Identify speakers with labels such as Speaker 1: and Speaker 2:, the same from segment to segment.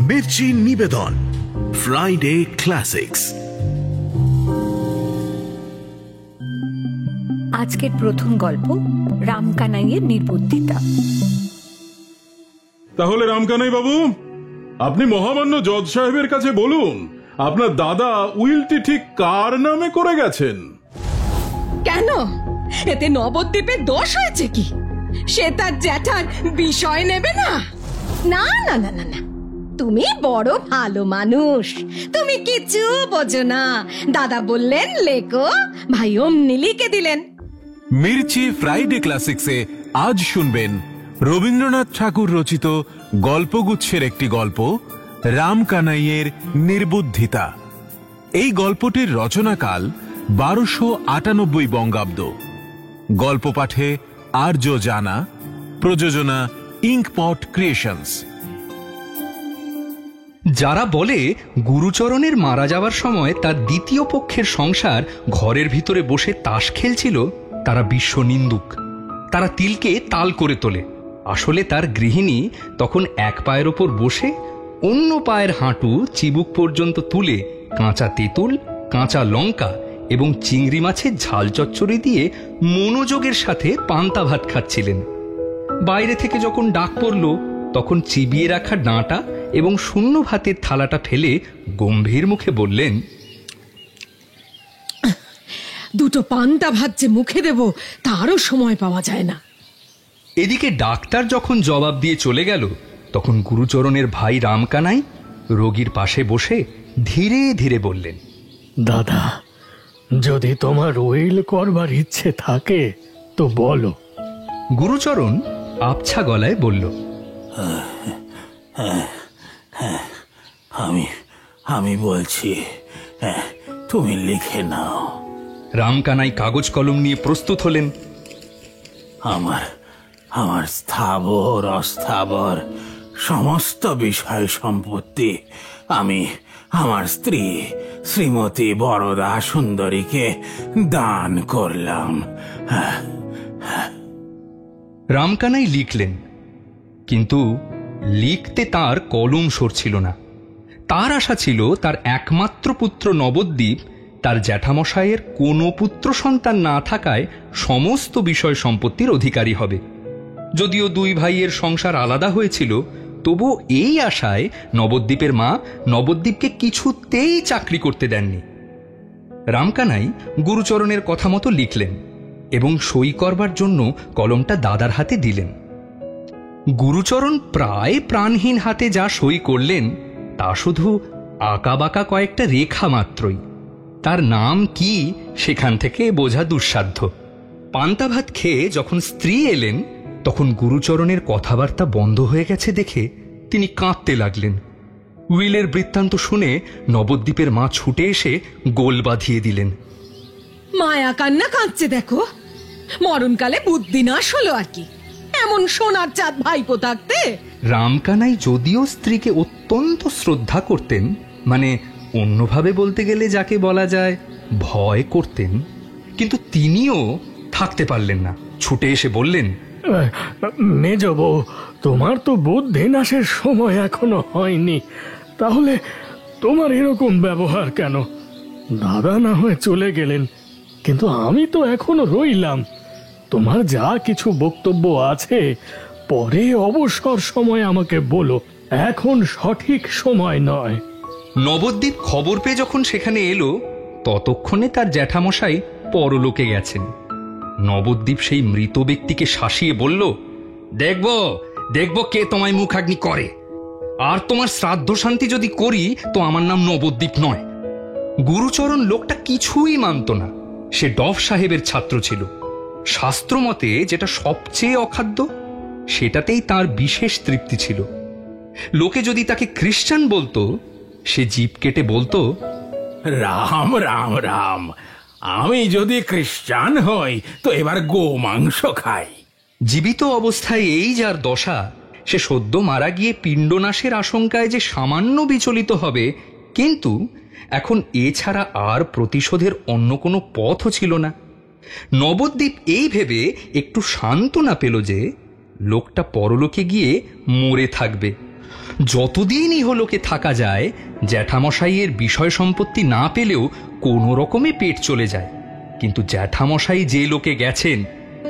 Speaker 1: মির্চি নিবেদন Friday classics.
Speaker 2: আজকের প্রথম গল্প রামকানাইয়ের নির্বুদ্ধিতা।
Speaker 3: তাহলে রামকানাই বাবু, আপনি মহামান্য জজ সাহেবের কাছে বলুন আপনার দাদা উইলটি ঠিক কার নামে করে গেছেন।
Speaker 4: কেন? এতে নবদ্বীপের দোষ হয়েছে কি? সে তার জ্যাঠার বিষয় নেবে না? না না না না না, তুমি বড় ভালো মানুষ, তুমি কিছু বোঝো না। দাদা বললেন লেখো, ভাই অমনি লিখে দিলেন।
Speaker 5: মির্চি ফ্রাইডে ক্লাসিক্সে আজ শুনবেন রবীন্দ্রনাথ ঠাকুর রচিত গল্পগুচ্ছের একটি গল্প, রামকানাইয়ের নির্বুদ্ধিতা। এই গল্পটির রচনাকাল 1298 বঙ্গাব্দ। গল্প পাঠে আর্য জানা, প্রযোজনা ইঙ্কপট ক্রিয়েশনস।
Speaker 6: যারা বলে গুরুচরণের মারা যাওয়ার সময় তার দ্বিতীয় পক্ষের সংসার ঘরের ভিতরে বসে তাস খেলছিল, তারা বিশ্ব নিন্দুক। তারা তিলকে তাল করে তোলে। আসলে তার গৃহিণী তখন এক পায়ের ওপর বসে অন্য পায়ের হাঁটু চিবুক পর্যন্ত তুলে কাঁচা তেঁতুল, কাঁচা লঙ্কা এবং চিংড়ি মাছের ঝাল চচ্চড়ি দিয়ে মনোযোগের সাথে পান্তা ভাত খাচ্ছিলেন। বাইরে থেকে যখন ডাক পড়ল, তখন চিবিয়ে রাখা ডাঁটা এবং শূন্য ভাতের থালাটা ফেলে গম্ভীর মুখে বললেন,
Speaker 4: দুটো পান্তা ভাত যে মুখে দেব তারও সময় পাওয়া যায় না।
Speaker 6: এদিকে ডাক্তার যখন জবাব দিয়ে চলে গেল, তখন গুরুচরণের ভাই রামকানাই রোগীর পাশে বসে ধীরে ধীরে বললেন,
Speaker 7: দাদা, যদি তোমার উইল করবার ইচ্ছে থাকে তো বলো।
Speaker 6: গুরুচরণ আবছা গলায় বলল,
Speaker 8: আমি বলছি, তুমি লিখে নাও।
Speaker 6: রামকানাই কাগজ কলম নিয়ে প্রস্তুত হলেন।
Speaker 8: আমার স্থাবর অস্থাবর সমস্ত বিষয় সম্পত্তি আমি আমার স্ত্রী শ্রীমতী বরদা সুন্দরীকে দান করলাম।
Speaker 6: রামকানাই লিখলেন, কিন্তু লিখতে তার কলম সরছিল না। তার আশা ছিল তার একমাত্র পুত্র নবদ্বীপ তার জ্যাঠামশাইয়ের কোনো পুত্র সন্তান না থাকায় সমস্ত বিষয় সম্পত্তির অধিকারী হবে। যদিও দুই ভাইয়ের সংসার আলাদা হয়েছিল, তবু এই আশায় নবদ্বীপের মা নবদ্বীপকে কিছুতেই চাকরি করতে দেননি। রামকানাই গুরুচরণের কথা মতো লিখলেন এবং সই করবার জন্য কলমটা দাদার হাতে দিলেন। গুরুচরণ প্রায় প্রাণহীন হাতে যা সই করলেন তা শুধু আঁকাবাঁকা কয়েকটা রেখা মাত্রই। তার নাম কি সেখান থেকে বোঝা দুঃসাধ্য। পান্তা ভাত খেয়ে যখন স্ত্রী এলেন, তখন গুরুচরণের কথাবার্তা বন্ধ হয়ে গেছে দেখে তিনি কাঁদতে লাগলেন। উইলের বৃত্তান্ত শুনে নবদ্বীপের মা ছুটে এসে গোল বাঁধিয়ে দিলেন।
Speaker 4: মায়া কান্না কাঁদছে দেখো, মরণকালে বুদ্ধি নাশ হলো আর কি। এমন সোনার চাঁদ ভাইপো থাকতে।
Speaker 6: রামকানাই যদিও স্ত্রীকে অত্যন্ত শ্রদ্ধা করতেন, মানে অন্যভাবে বলতে গেলে যাকে বলা যায় ভয় করতেন, কিন্তু তিনিও থাকতে পারলেন না। ছুটে এসে বললেন,
Speaker 7: মেজ বউ, তোমার তো বুদ্ধি নাশের সময় এখনো হয়নি, তাহলে তোমার এরকম ব্যবহার কেন? দাদা না হয়ে চলে গেলেন, কিন্তু আমি তো এখনো রইলাম। তোমার যা কিছু বক্তব্য আছে পরে অবসর সময় আমাকে বলো, এখন সঠিক সময় নয়।
Speaker 6: নবদ্বীপ খবর পেয়ে যখন সেখানে এলো, ততক্ষণে তার জ্যাঠামশাই পরলোকে গেছেন। নবদ্বীপ সেই মৃত ব্যক্তিকে শাসিয়ে বলল, দেখব কে তোমায় মুখাগ্নি করে, আর তোমার শ্রাদ্ধ শান্তি যদি করি তো আমার নাম নবদ্বীপ নয়। গুরুচরণ লোকটা কিছুই মানত না। সে ডফ সাহেবের ছাত্র ছিল। শাস্ত্র মতে যেটা সবচেয়ে অখাদ্য, সেটাতেই তার বিশেষ তৃপ্তি ছিল। লোকে যদি তাকে খ্রিস্টান বলতো, সে জিভ কেটে বলতো,
Speaker 8: রাম রাম রাম, আমি যদি খ্রিস্টান হই তো এবার গো মাংস খাই।
Speaker 6: জীবিত অবস্থায় এই যার দশা, সে সদ্য মারা গিয়ে পিণ্ডনাশের আশঙ্কায় যে সামান্য বিচলিত হবে, কিন্তু এখন এছাড়া আর প্রতিশোধের অন্য কোনো পথও ছিল না। নবদ্বীপ এই ভেবে একটু সান্ত্বনা পেল যে লোকটা পরলোকে গিয়ে মরে থাকবে। যতদিন ইহলোকে থাকা যায় জ্যাঠামশাইয়ের বিষয় সম্পত্তি না পেলেও কোনো রকমে পেট চলে যায়, কিন্তু জ্যাঠামশাই যে লোকে গেছেন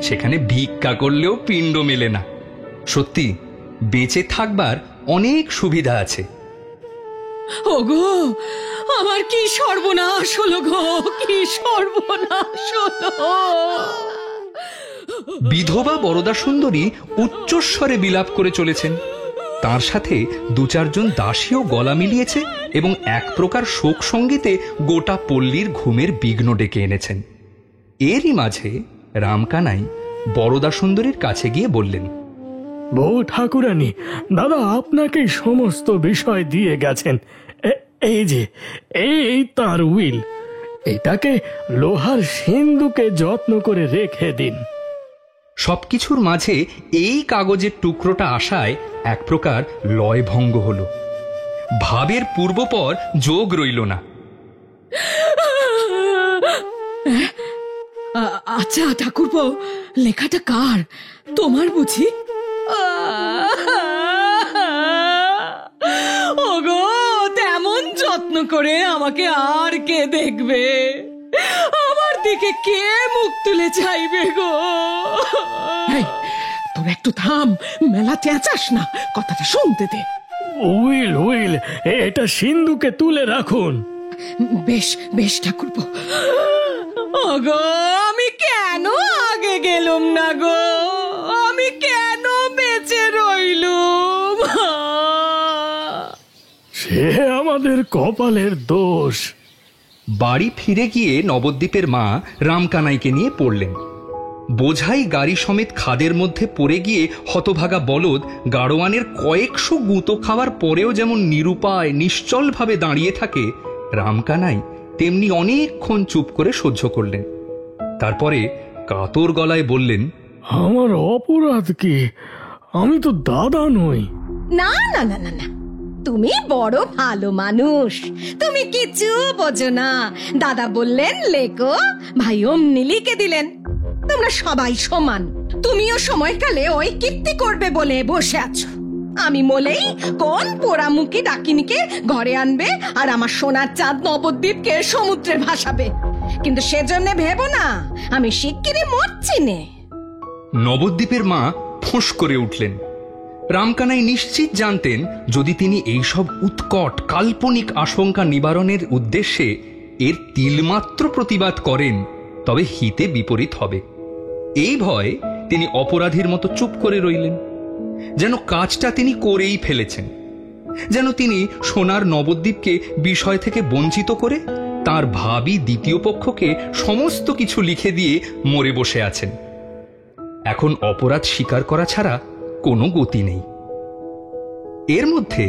Speaker 6: সেখানে ভিক্ষা করলেও পিণ্ড মেলে না। সত্যি বেঁচে থাকবার অনেক সুবিধা আছে।
Speaker 4: ওগো, আমার কি সর্বনাশ হলো গো, কি সর্বনাশ হলো।
Speaker 6: বিধবা বরদা সুন্দরী উচ্চস্বরে বিলাপ করে চলেছেন। তার সাথে দু চারজন দাসীও গলা মিলিয়েছে এবং এক প্রকার শোক সঙ্গীতে গোটা পল্লীর ঘুমের বিঘ্ন ডেকে এনেছেন। এরই মাঝে রামকানাই বরদা সুন্দরীর কাছে গিয়ে বললেন,
Speaker 7: বউ ঠাকুরানী, দাদা আপনাকেই সমস্ত বিষয় দিয়ে গেছেন। এই যে এই তার উইল, এটাকে লোহার সিন্ধুকে যত্ন করে রেখে দিন।
Speaker 6: সবকিছুর মাঝে এই কাগজের টুকরোটা আসায় এক প্রকার লয়ভঙ্গ হল। ভাবের পূর্বপর যোগ রইল না।
Speaker 4: আচ্ছা ঠাকুরপো, লেখাটা কার? তোমার বুঝি? ওগো, তেমন যত্ন করে আমাকে আর কে দেখবে? আমার দিকে কে মুখ তুলে চাইবে গো? তোর একটু থাম, মেলা চেঁচাস না, কথাটা শুনতে দে।
Speaker 7: উইল উইল, এটা সিন্ধুকে তুলে রাখুন।
Speaker 4: বেশ বেশ ঠাকুরপো। ওগো, আমি কেন আগে গেলুম না গো? আমি কেন বেঁচে রইলুম?
Speaker 7: সে আমাদের কপালের দোষ।
Speaker 6: বাড়ি ফিরে গিয়ে নবদ্বীপের মা রামকানাইকে নিয়ে পড়লেন। বোঝাই গাড়ি সমেত খাদের মধ্যে পড়ে গিয়ে হতভাগা বলদ গাড়োয়ানের কয়েকশো গুঁতো খাওয়ার পরেও যেমন নিরুপায় নিশ্চলভাবে দাঁড়িয়ে থাকে, রামকানাই তেমনি অনেকক্ষণ চুপ করে সহ্য করলেন। তারপরে কাতর গলায় বললেন,
Speaker 7: আমার অপরাধ কি? আমি তো দাদা নই।
Speaker 4: না না না না না, তুমি বড় ভালো মানুষ, তুমি কিছু বোঝো না। দাদা বললেন লেখো, ভাই অমনি লিখে দিলেন। তোমরা সবাই সমান। তুমিও সময়কালে ওই কীর্তি করবে বলে বসে আছো। আমি বলেই কোন পোড়ামুখী ডাকিনীকে ঘরে আনবে আর আমার সোনার চাঁদ নবদ্বীপকে সমুদ্রে ভাসাবে, কিন্তু সেজন্য ভেবো না আমি শিগগিরই মরছি নে।
Speaker 6: নবদ্বীপের মা ফোঁস করে উঠলেন। রামকানাই নিশ্চিত জানতেন, যদি তিনি এইসব উৎকট কাল্পনিক আশঙ্কা নিবারণের উদ্দেশ্যে এর তিলমাত্র প্রতিবাদ করেন তবে হিতে বিপরীত হবে। এই ভয়ে তিনি অপরাধীর মতো চুপ করে রইলেন, যেন কাজটা তিনি করেই ফেলেছেন, যেন তিনি সোনার নবদ্বীপকে বিষয় থেকে বঞ্চিত করে তার ভাবী দ্বিতীয় পক্ষকে সমস্ত কিছু লিখে দিয়ে মরে বসে আছেন। এখন অপরাধ স্বীকার করা ছাড়া কোনো গতি নেই। এর মধ্যে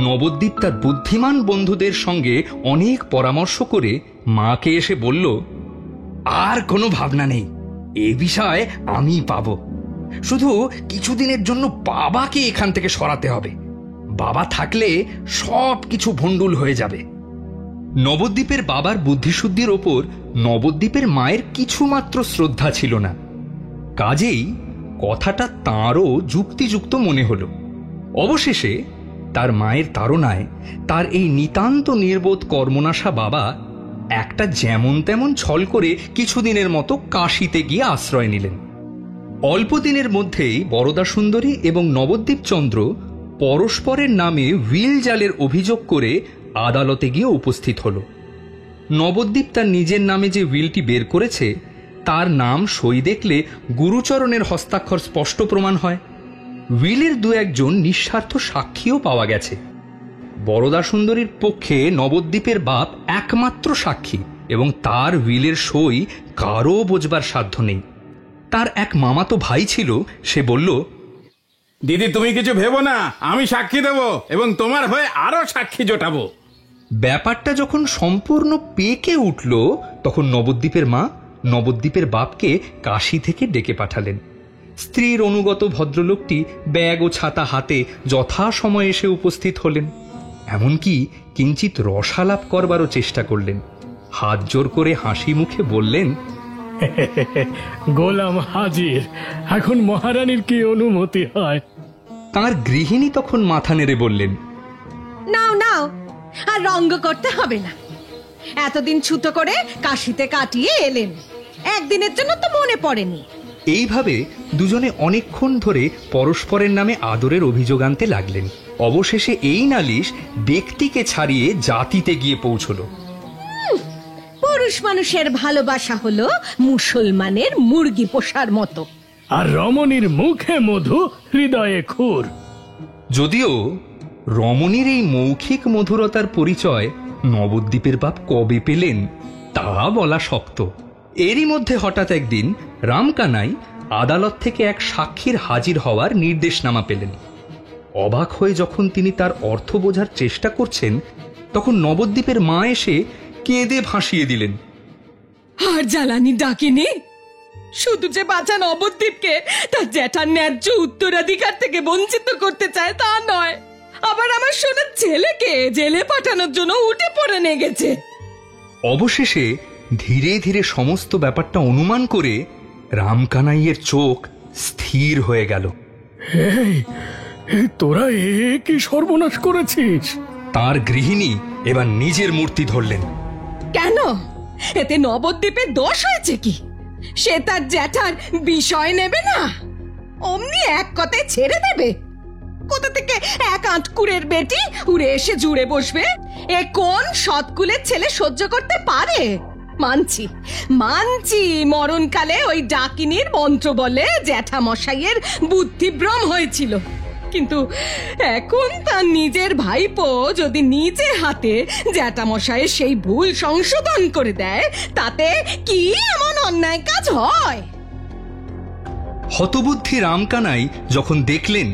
Speaker 6: নবদ্বীপ তার বুদ্ধিমান বন্ধুদের সঙ্গে অনেক পরামর্শ করে মাকে এসে বলল, আর কোনো ভাবনা নেই, এ বিষয়ে আমি পাব। শুধু কিছুদিনের জন্য বাবাকে এখান থেকে সরাতে হবে। বাবা থাকলে সব কিছু ভণ্ডুল হয়ে যাবে। নবদ্বীপের বাবার বুদ্ধিশুদ্ধির ওপর নবদ্বীপের মায়ের কিছুমাত্র শ্রদ্ধা ছিল না। কাজেই কথাটা তাঁরও যুক্তিযুক্ত মনে হল। অবশেষে তার মায়ের তাড়নায় তার এই নিতান্ত নির্বোধ কর্মনাশা বাবা একটা যেমন তেমন ছল করে কিছুদিনের মতো কাশীতে গিয়ে আশ্রয় নিলেন। অল্প দিনের মধ্যেই বরদা সুন্দরী এবং নবদ্বীপ চন্দ্র পরস্পরের নামে উইল জালের অভিযোগ করে আদালতে গিয়ে উপস্থিত হল। নবদ্বীপ তার নিজের নামে যে উইলটি বের করেছে তার নাম সই দেখলে গুরুচরণের হস্তাক্ষর স্পষ্ট প্রমাণ হয়। উইলের দু একজন নিঃস্বার্থ সাক্ষীও পাওয়া গেছে। বরদা সুন্দরীর পক্ষে নবদ্বীপের বাপ একমাত্র সাক্ষী এবং তার উইলের সই কারও বোঝবার সাধ্য নেই। তার এক মামাতো ভাই ছিল, সে বলল,
Speaker 8: দিদি তুমি কিছু ভেবো না, আমি সাক্ষী দেব এবং তোমার হয়ে আরো সাক্ষী জোটাবো।
Speaker 6: ব্যাপারটা যখন সম্পূর্ণ পেকে উঠল তখন নবদ্বীপের মা নবদ্বীপের বাপকে কাশী থেকে ডেকে পাঠালেন। স্ত্রীর অনুগত ভদ্রলোকটি ব্যাগ ও ছাতা হাতে যথাসময়ে এসে উপস্থিত হলেন। এমনকি কিঞ্চিত রসালাপ করবারও চেষ্টা করলেন। হাত জোর করে হাসি মুখে বললেন,
Speaker 7: গোলাম হাজির, এখন মহারানীর কি অনুমতি হয়?
Speaker 6: তার গৃহিণী তখন মাথা নেড়ে বললেন,
Speaker 4: নাও নাও, আর রঙ্গ করতে হবে না। এতদিন ছুতো করে কাশিতে কাটিয়ে এলেন, একদিনের জন্য তো মনে পড়েনি।
Speaker 6: এইভাবে দুজনে অনেকক্ষণ ধরে পরস্পরের নামে আদরের অভিযোগ আনতে লাগলেন। অবশেষে এই নালিশ ব্যক্তিকে ছাড়িয়ে জাতিতে গিয়ে পৌঁছল।
Speaker 4: পুরুষ মানুষের ভালোবাসা হলো মুসলমানের মুরগি পোষার মতো।
Speaker 7: আর রমণীর মুখে মধু, হৃদয়ে খুর।
Speaker 6: যদিও রমণীর এই মৌখিক মধুরতার পরিচয় নবদ্বীপের বাপ কবে পেলেন তা বলা শক্ত। এরই মধ্যে হঠাৎ একদিন রামকানাই আদালত থেকে এক সাক্ষীর হাজির হওয়ার নির্দেশনামা পেলেন। অবাক হয়ে যখন তিনি তার অর্থ বোঝার চেষ্টা করছেন, তখন নবদ্বীপের মা এসে কেঁদে ভাসিয়ে দিলেন।
Speaker 4: আর জ্বালানি ডাকিনি, শুধু যে বাঁচা নবদ্বীপকে তার জ্যাঠার ন্যায্য উত্তরাধিকার থেকে বঞ্চিত করতে চায় তা নয়, আবার আমার সোনার ছেলেকে জেলে পাঠানোর জন্য উঠে পড়ে নেগেছে।
Speaker 6: অবশেষে ধীরে ধীরে সমস্ত ব্যাপারটা অনুমান করে রামকানাইয়ের চোখ স্থির হয়ে গেল।
Speaker 7: এই তোরা কি সর্বনাশ করেছিস?
Speaker 6: তার গৃহিণী এবার নিজের মূর্তি ধরলেন।
Speaker 4: কেন, এতে নবদ্বীপের দোষ হয়েছে কি? সে তার জ্যাঠার বিষয় নেবে না, অমনি এক কথায় ছেড়ে দেবে? কোথা থেকে এক আঁটকুড়ের বেটি উড়ে এসে জুড়ে বসবে? এ কোন সৎকুলের ছেলে সহ্য করতে পারে? মানছি মানছি, মরণকালে ওই ডাকিনীর মন্ত্র বলে জ্যাঠামশাইয়ের বুদ্ধিভ্রম হয়েছিল, কিন্তু এখন তার নিজের ভাইপো যদি নিজে হাতে জ্যাঠামশাইয়ের সেই ভুল সংশোধন করে দেয়, তাতে কি এমন অন্যায় কাজ হয়?
Speaker 6: হতবুদ্ধি রামকানাই যখন দেখলেন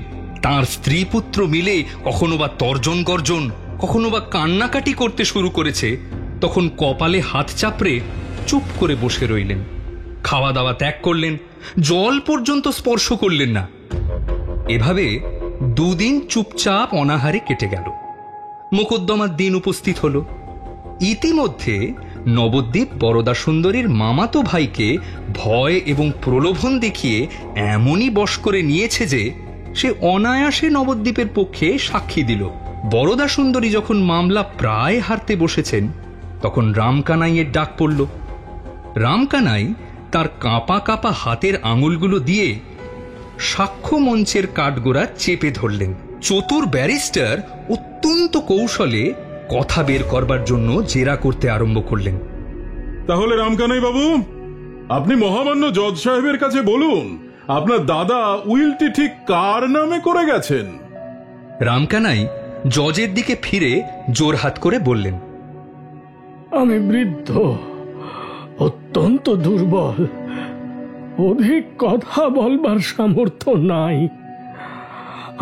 Speaker 6: তার স্ত্রী পুত্র মিলে কখনো বা তর্জন গর্জন, কখনো বা কান্নাকাটি করতে শুরু করেছে, তখন কপালে হাত চাপড়ে চুপ করে বসে রইলেন। খাওয়া দাওয়া ত্যাগ করলেন, জল পর্যন্ত স্পর্শ করলেন না। এভাবে দুদিন চুপচাপ অনাহারে কেটে গেল। মোকদ্দমার দিন উপস্থিত হল। ইতিমধ্যে নবদ্বীপ বরদা সুন্দরীর মামাতো ভাইকে ভয় এবং প্রলোভন দেখিয়ে এমনই বশ করে নিয়েছে যে সে অনায়াসে নবদ্বীপের পক্ষে সাক্ষী দিল। বরদা সুন্দরী যখন মামলা প্রায় হারতে বসেছেন, তখন রামকানাইয়ের ডাক পড়ল। রামকানাই তার কাঁপা কাঁপা হাতের আঙুলগুলো দিয়ে সাক্ষ্য মঞ্চের কাঠগোড়া চেপে ধরলেন। চতুর ব্যারিস্টার অত্যন্ত কৌশলে কথা বের করবার জন্য জেরা করতে আরম্ভ করলেন।
Speaker 3: তাহলে রামকানাই বাবু, আপনি মহামান্য জজ সাহেবের কাছে বলুন, আপনার দাদা উইলটি ঠিক কার নামে করে গেছেন?
Speaker 6: রামকানাই জজের দিকে ফিরে জোরহাত করে বললেন,
Speaker 7: আমি বৃদ্ধ, অত্যন্ত দুর্বল, অধিক কথা বলবার সামর্থ্য নাই।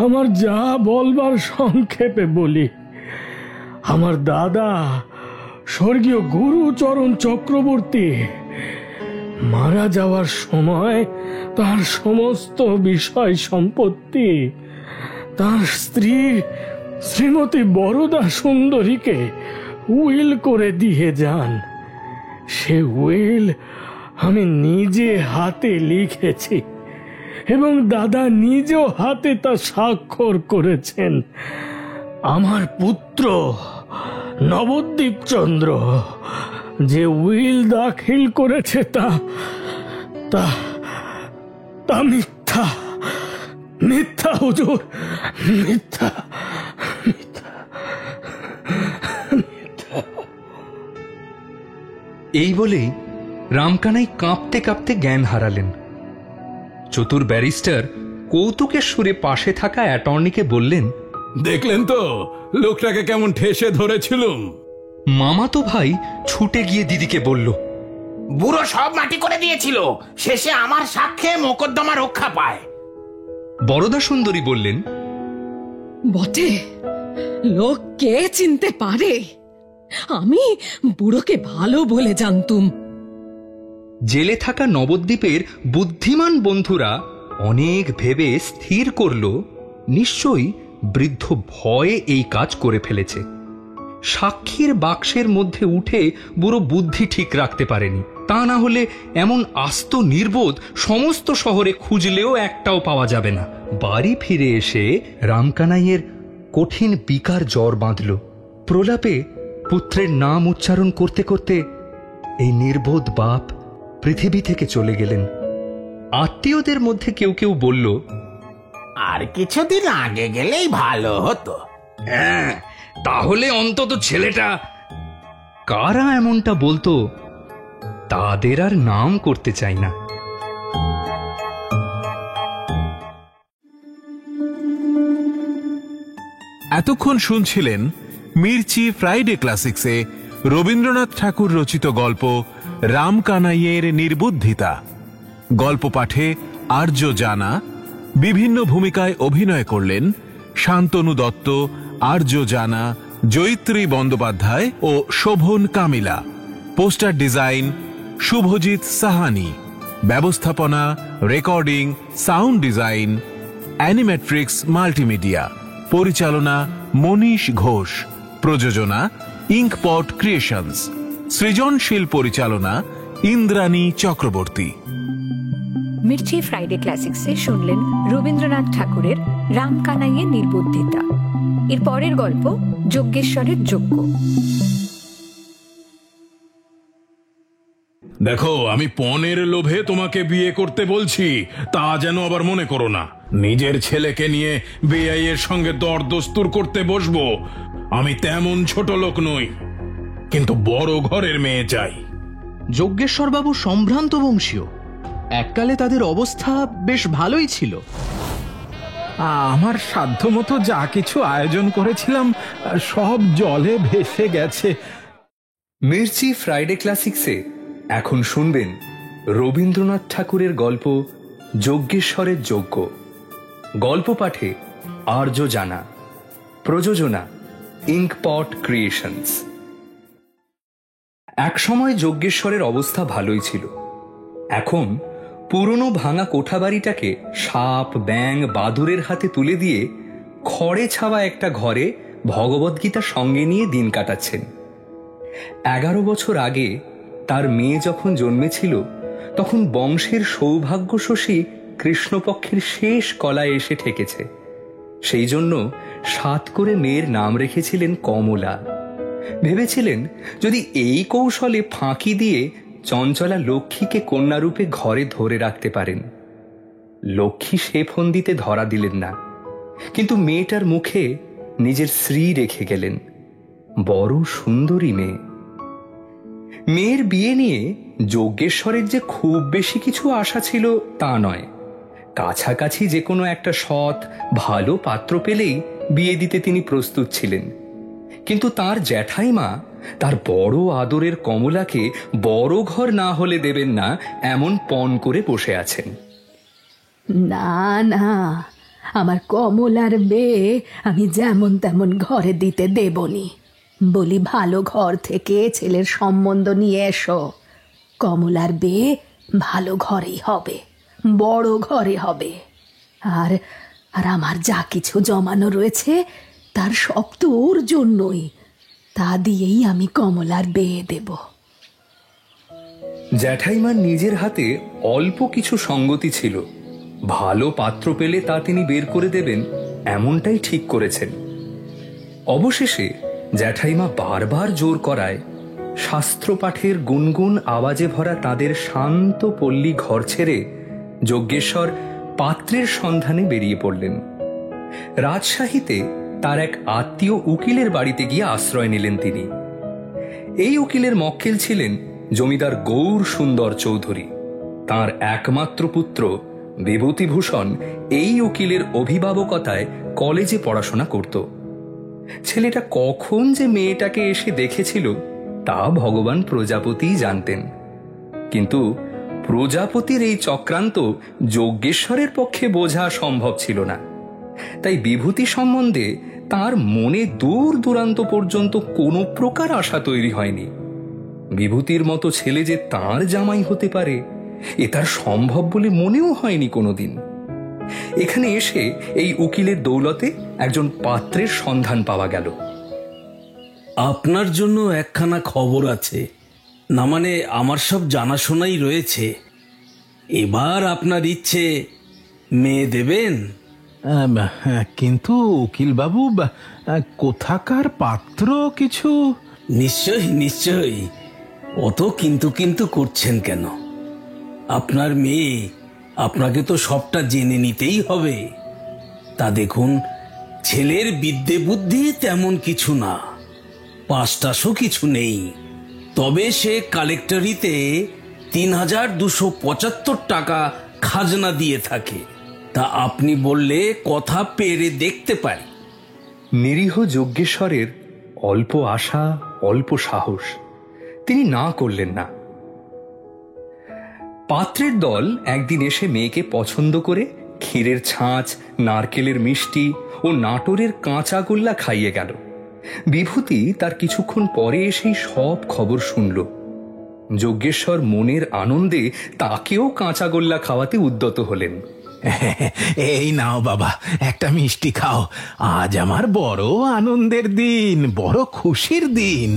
Speaker 7: আমার যা বলবার সংক্ষেপে বলি। আমার দাদা স্বর্গীয় গুরুচরণ চক্রবর্তী মারা যাওয়ার সময় তার সমস্ত বিষয় সম্পত্তি তার স্ত্রী শ্রীমতী বরদা সুন্দরীকে উইল করে দিয়ে যান। সে উইল আমি নিজে হাতে লিখেছি এবং দাদা নিজ হাতে তা স্বাক্ষর করেছেন। আমার পুত্র নবদ্বীপ চন্দ্র যে উইল দাখিল করেছে তা মিথ্যা, মিথ্যা হুজুর, মিথ্যা।
Speaker 6: এই বলেই রামকানাই কাঁপতে কাঁপতে জ্ঞান হারালেন। চতুর ব্যারিস্টার কৌতুকের সুরে পাশে থাকা অ্যাটর্নিকে বললেন,
Speaker 3: দেখলেন তো লোকটাকে কেমন ঠেসে ধরেছিলুম?
Speaker 6: মামাতো ভাই ছুটে গিয়ে দিদিকে বলল,
Speaker 8: বুড়ো সব মাটি করে দিয়েছিল, শেষে আমার সাক্ষ্যে মোকদ্দমা রক্ষা পায়।
Speaker 6: বরদা সুন্দরী বললেন,
Speaker 4: বটে, লোক কে চিনতে পারে? আমি বুড়োকে ভালো বলে জানতুম।
Speaker 6: জেলে থাকা নবদ্বীপের বুদ্ধিমান বন্ধুরা অনেক ভেবে স্থির করল নিশ্চয়ই বৃদ্ধ ভয়ে এই কাজ করে ফেলেছে। সাক্ষীর বাক্সের মধ্যে উঠে বুড়ো বুদ্ধি ঠিক রাখতে পারেনি, তা না হলে এমন আস্ত নির্বোধ সমস্ত শহরে খুঁজলেও একটাও পাওয়া যাবে না। বাড়ি ফিরে এসে রামকানাইয়ের কঠিন বিকার জ্বর বাঁধল। প্রলাপে পুত্রের নাম উচ্চারণ করতে করতে এই নির্বোধ বাপ পৃথিবী থেকে চলে গেলেন। আত্মীয়দের মধ্যে কেউ কেউ বলল,
Speaker 8: আর কিছুদিন আগে গেলেই ভালো হতো।
Speaker 6: হ্যাঁ, তাহলে অন্তত ছেলেটা। কারা এমনটা বলতো তাদের আর নাম করতে চাই না।
Speaker 5: এতক্ষণ শুনছিলেন মির্চি ফ্রাইডে ক্লাসিক্সে রবীন্দ্রনাথ ঠাকুর রচিত গল্প রামকানাইয়ের নির্বুদ্ধিতা। গল্প পাঠে আর্য জানা। বিভিন্ন ভূমিকায় অভিনয় করলেন শান্তনু দত্ত, আর্য জানা, জয়িত্রী বন্দ্যোপাধ্যায় ও শোভন কামিলা। Poster design Subhajit Sahani. ব্যবস্থাপনা, recording, sound design Animatrix Multimedia. পরিচালনা মনীষ ঘোষ। প্রযোজনা ইঙ্কপট ক্রিয়েশনস। সৃজনশীল পরিচালনা ইন্দ্রাণী চক্রবর্তী।
Speaker 2: মির্চি ফ্রাইডে ক্লাসিক্সে শুনলেন রবীন্দ্রনাথ ঠাকুরের রামকানাইয়ের নির্বুদ্ধিতা। এর পরের গল্প যজ্ঞেশ্বরের যজ্ঞ।
Speaker 3: দেখো, আমি পণের লোভে তোমাকে বিয়ে করতে বলছি, তা যেন আবার মনে করো না। নিজের ছেলেকে নিয়ে বেআইয়ের সঙ্গে দরদস্তুর করতে বসবো, আমি তেমন ছোট লোক নই, কিন্তু বড় ঘরের মেয়ে চাই।
Speaker 9: যজ্ঞেশ্বর বাবু সম্ভ্রান্ত বংশীয়, এককালে তাদের অবস্থা বেশ ভালোই ছিল।
Speaker 8: আমার সাধ্যমতো যা কিছু আয়োজন করেছিলাম সব জলে ভেসে গেছে।
Speaker 6: মির্চি ফ্রাইডে ক্লাসিক্সে এখন শুনবেন রবীন্দ্রনাথ ঠাকুরের গল্প যজ্ঞেশ্বরের যজ্ঞ। গল্প পাঠে আর্য জানা। প্রযোজনা ইঙ্কপট ক্রিয়েশনস। একসময় যজ্ঞেশ্বরের অবস্থা ভালোই ছিল। এখন পুরনো ভাঙা কোঠাবাড়িটাকে সাপ, ব্যাঙ, বাদুরের হাতে তুলে দিয়ে খড়ে ছাওয়া একটা ঘরে ভগবদ্গীতা সঙ্গে নিয়ে দিন কাটাচ্ছেন। 11 বছর আগে তার মেয়ে যখন জন্মেছিল, তখন বংশের সৌভাগ্যশোষী কৃষ্ণপক্ষের শেষ কলায় এসে ঠেকেছে। সেই জন্য 7 করে মেয়ের নাম রেখেছিলেন কমলা। ভেবেছিলেন যদি এই কৌশলে ফাঁকি দিয়ে চঞ্চলা লক্ষ্মীকে কন্যারূপে ঘরে ধরে রাখতে পারেন। লক্ষ্মী সে ফন্দিতে ধরা দিলেন না, কিন্তু মেয়েটার মুখে নিজের শ্রী রেখে গেলেন। বড় সুন্দরী মেয়ে। মেয়ের বিয়ে নিয়ে যজ্ঞেশ্বরের যে খুব বেশি কিছু আশা ছিল তা নয়। কাছাকাছি যে কোনো একটা সৎ ভালো পাত্র পেলেই বিয়ে দিতে তিনি প্রস্তুত ছিলেন। কিন্তু তার জ্যাঠাইমা তার বড় আদরের কমলাকে বড় ঘর না হলে দেবেন না এমন পণ করে বসে আছেন।
Speaker 10: না না, আমার কমলার মেয়ে আমি যেমন তেমন ঘরে দিতে দেবনি। বলি ভালো ঘর থেকে ছেলের সম্বন্ধ নিয়ে এসো। কমলার বিয়ে ভালো ঘরেই হবে, বড় ঘরে হবে। আর আর আমার যা কিছু জমানো রয়েছে তার সব তো ওর জন্যই। তা দিয়েই আমি কমলার বিয়ে দেব।
Speaker 6: জ্যাঠাইমার নিজের হাতে অল্প কিছু সঙ্গতি ছিল। ভালো পাত্র পেলে তা তিনি বের করে দেবেন এমনটাই ঠিক করেছেন। অবশেষে জ্যাঠাইমা বারবার জোর করায় শাস্ত্র পাঠের গুনগুন আওয়াজে ভরা তাদের শান্ত পল্লী ঘর ছেড়ে যজ্ঞেশ্বর পাত্রের সন্ধানে বেরিয়ে পড়লেন। রাজশাহীতে তার এক আত্মীয় উকিলের বাড়িতে গিয়ে আশ্রয় নিলেন তিনি। এই উকিলের মক্কেল ছিলেন জমিদার গৌর সুন্দর চৌধুরী। তার একমাত্র পুত্র বিভূতিভূষণ এই উকিলের অভিভাবকতায় কলেজে পড়াশোনা করত। ছেলেটা কখন যে মেয়েটাকে এসে দেখেছিল তা ভগবান প্রজাপতিই জানতেন। কিন্তু প্রজাপতির এই চক্রান্ত যজ্ঞেশ্বরের পক্ষে বোঝা সম্ভব ছিল না। তাই বিভূতি সম্বন্ধে তার মনে দূর দূরান্ত পর্যন্ত কোনো প্রকার আশা তৈরি হয়নি। বিভূতির মতো ছেলে যে তার জামাই হতে পারে এ তার সম্ভব বলে মনেও হয়নি কোনোদিন। এখানে এসে এই উকিলের দৌলতে একজন পাত্রের সন্ধান পাওয়া গেল।
Speaker 11: আপনার জন্য একখানা খবর আছে। না মানে আমার সব জানাশোনাই রয়েছে। এবার আপনার ইচ্ছে মেয়ে দেবেন
Speaker 5: কিন্তু উকিল বাবু, কোথাকার পাত্র কিছু?
Speaker 11: নিশ্চয়ই নিশ্চয়ই, অত কিন্তু কিন্তু করছেন কেন? আপনার মেয়ে, আপনাকে তো সবটা জেনে নিতেই হবে। তা দেখুন, ছেলের বিদ্যে বুদ্ধি তেমন কিছু না, ৫টাশো কিছু নেই। তবে সে কালেক্টরিতে ৩,২৭৫ টাকা খাজনা দিয়ে থাকে। তা আপনি বললে কথা পেরে দেখতে পারি।
Speaker 6: নিরীহ যজ্ঞেশ্বরের অল্প আশা, অল্প সাহস, তিনি না করলেন না। পাত্রের দল একদিন এসে মেয়েকে পছন্দ করে ক্ষীরের ছাঁচ, নারকেলের মিষ্টি ও নাটোরের কাঁচা গোল্লা খাইয়ে গেল। বিভূতি তার কিছুক্ষণ পরে এসেই সব খবর শুনল। যজ্ঞেশ্বর মনের আনন্দে তাকেও কাঁচা গোল্লা খাওয়াতে উদ্যত হলেন।
Speaker 5: এই নাও বাবা, একটা মিষ্টি খাও, আজ আমার বড় আনন্দের দিন, বড় খুশির দিন।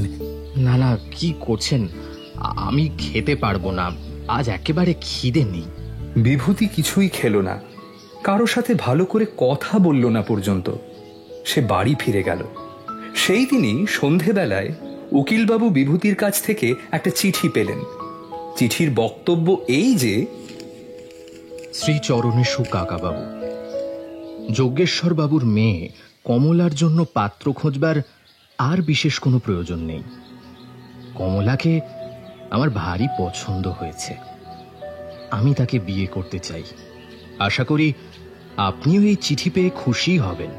Speaker 9: না না, কি করছেন? আমি খেতে পারবো না, আজ একেবারে খিদে নেই।
Speaker 6: বিভূতি কিছুই খেল না, কারো সাথে ভালো করে কথা বলল না পর্যন্ত। সে বাড়ি ফিরে গেল। সেই দিনই সন্ধেবেলায় উকিলবাবু বিভূতির কাছ থেকে একটা চিঠি পেলেন। চিঠির বক্তব্য এই যে,
Speaker 9: শ্রীচরণে সুকাকাবাবু, যজ্ঞেশ্বর বাবুর মেয়ে কমলার জন্য পাত্র খোঁজবার আর বিশেষ কোনো প্রয়োজন নেই। কমলাকে আমার ভারী পছন্দ হয়েছে, আমি তাকে বিয়ে করতে চাই। আশা করি আপনিও এই চিঠি পেয়ে খুশি হবেন,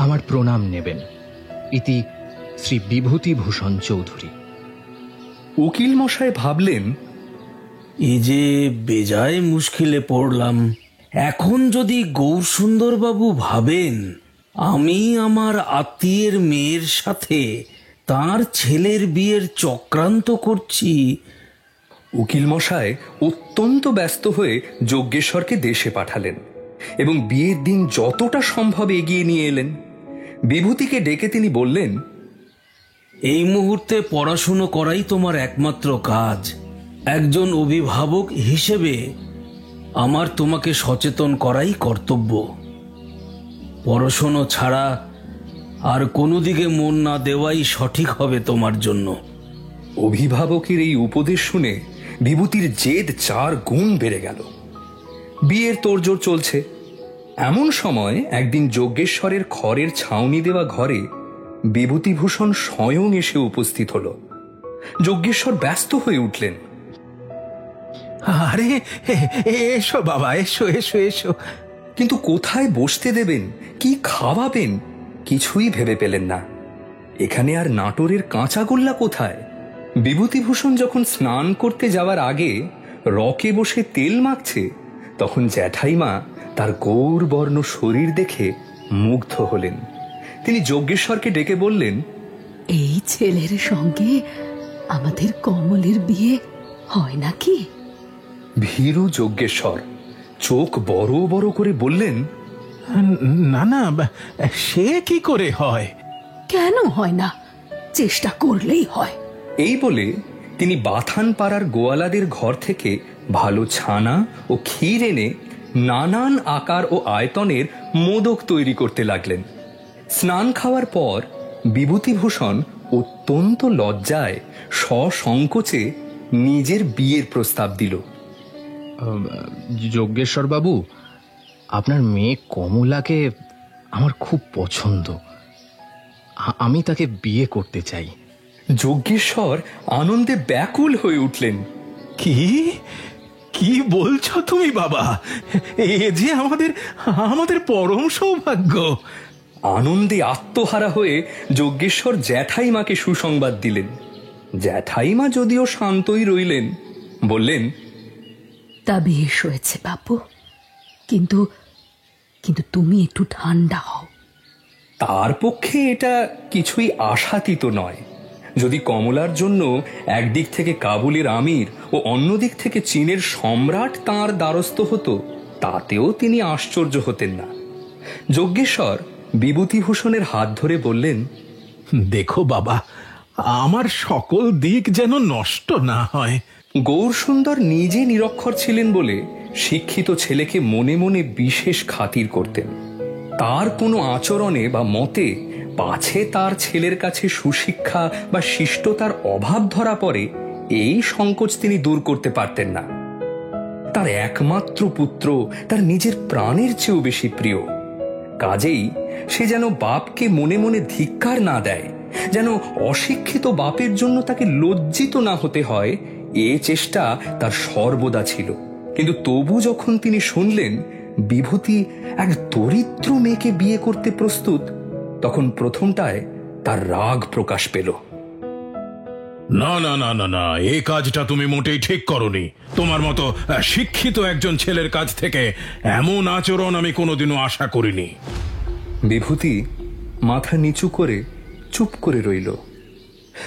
Speaker 9: আমার প্রণাম নেবেন। ইতি শ্রী বিভূতিভূষণ চৌধুরী।
Speaker 6: উকিল মশাই ভাবলেন,
Speaker 11: এই যে বেজায় মুশকিলে পড়লাম। এখন যদি গৌরসুন্দরবাবু ভাবেন আমি আমার আত্মীয়ের মেয়ের সাথে তার ছেলের বিয়ের চক্রান্ত করছি।
Speaker 6: উকিল মশাই অত্যন্ত ব্যস্ত হয়ে যজ্ঞেশ্বরকে দেশে পাঠালেন এবং বিয়ের দিন যতটা সম্ভব এগিয়ে নিয়ে এলেন। বিভূতিকে ডেকে তিনি বললেন,
Speaker 11: এই মুহূর্তে পড়াশুনো করাই তোমার একমাত্র কাজ। একজন অভিভাবক হিসেবে আমার তোমাকে সচেতন করাই কর্তব্য। পড়াশুনো ছাড়া আর কোনো দিকে মন না দেওয়াই সঠিক হবে তোমার জন্য।
Speaker 6: অভিভাবকের এই উপদেশ শুনে বিভূতির জেদ ৪ গুণ বেড়ে গেল। বিয়ের তোড়জোড় চলছে। এমন সময় একদিন যজ্ঞেশ্বরের খড়ের ছাউনি দেওয়া ঘরে বিভূতিভূষণ স্বয়ং এসে উপস্থিত হল। যজ্ঞেশ্বর ব্যস্ত হয়ে উঠলেন।
Speaker 5: আরে এসো বাবা, এসো এসো এসো।
Speaker 6: কিন্তু কোথায় বসতে দেবেন, কি খাওয়াবেন, কিছুই ভেবে পেলেন না। এখানে আর নাটোরের কাঁচা গোল্লা কোথায়? বিভূতিভূষণ যখন স্নান করতে যাওয়ার আগে রকে বসে তেল মাখছে, তখন জ্যাঠাইমা তার গৌরবর্ণ শরীর দেখে মুগ্ধ হলেন। তিনি যজ্ঞেশ্বরকে ডেকে বললেন,
Speaker 10: এই ছেলের সঙ্গে আমাদের কমলের বিয়ে হয় নাকি?
Speaker 6: ভীরু যজ্ঞেশ্বর চোখ বড় বড় করে বললেন,
Speaker 5: না না, সে কি করে হয়?
Speaker 10: কেন হয় না? চেষ্টা করলেই হয়।
Speaker 6: এই বলে তিনি বাথান পাড়ার গোয়ালাদের ঘর থেকে ভালো ছানা ও ক্ষীর এনে নানান আকার ও আয়তনের মোদক তৈরি করতে লাগলেন। স্নান খাওয়ার পর বিভূতিভূষণ অত্যন্ত লজ্জায় সসংকোচে নিজের বিয়ের প্রস্তাব দিল।
Speaker 9: যজ্ঞেশ্বর বাবু, আপনার মেয়ে কমলাকে আমার খুব পছন্দ, আমি তাকে বিয়ে করতে চাই।
Speaker 6: যজ্ঞেশ্বর আনন্দে ব্যাকুল হয়ে উঠলেন।
Speaker 5: কি কি বলছো তুমি বাবা? এ যে আমাদের পরম সৌভাগ্য।
Speaker 6: আনন্দে আত্মহারা হয়ে যজ্ঞেশ্বর জ্যাঠাইমাকে সুসংবাদ দিলেন। জ্যাঠাইমা যদিও শান্তই রইলেন, বললেন,
Speaker 10: তা বেশ হয়েছে বাপু, কিন্তু কিন্তু তুমি একটু ঠান্ডা হও।
Speaker 6: তার পক্ষে এটা কিছুই আশাতীত নয়। যদি কমলার জন্য একদিক থেকে কাবুলের আমির ও অন্যদিক থেকে চীনের সম্রাট তাঁর দ্বারস্থ হতো, তাতেও তিনি আশ্চর্য হতেন না। যজ্ঞেশ্বর বিভূতিভূষণের হাত ধরে বললেন,
Speaker 5: দেখো বাবা, আমার সকল দিক যেন নষ্ট না হয়।
Speaker 6: গৌরসুন্দর নিজে নিরক্ষর ছিলেন বলে শিক্ষিত ছেলেকে মনে মনে বিশেষ খাতির করতেন। তার কোনো আচরণে বা মতে পাছে তার ছেলের কাছে সুশিক্ষা বা শিষ্টতার অভাব ধরা পড়ে, এই সংকোচ তিনি দূর করতে পারতেন না। তার একমাত্র পুত্র তার নিজের প্রাণের চেয়েও বেশি প্রিয়, কাজেই সে যেন বাপকে মনে মনে ধিক্কার না দেয়, যেন অশিক্ষিত বাপের জন্য তাকে লজ্জিত না হতে হয়, এ চেষ্টা তার সর্বদা ছিল। কিন্তু তবু যখন তিনি শুনলেন বিভূতি এক দরিদ্র মেয়েকে বিয়ে করতে প্রস্তুত, তখন প্রথমটায় তার রাগ প্রকাশ পেল।
Speaker 3: না না না না না, এই কাজটা তুমি মোটেই ঠিক করনি। তোমার মতো শিক্ষিত একজন ছেলের কাছ থেকে এমন আচরণ আমি কোনোদিনও আশা করিনি।
Speaker 6: বিভূতি মাথা নিচু করে চুপ করে রইল।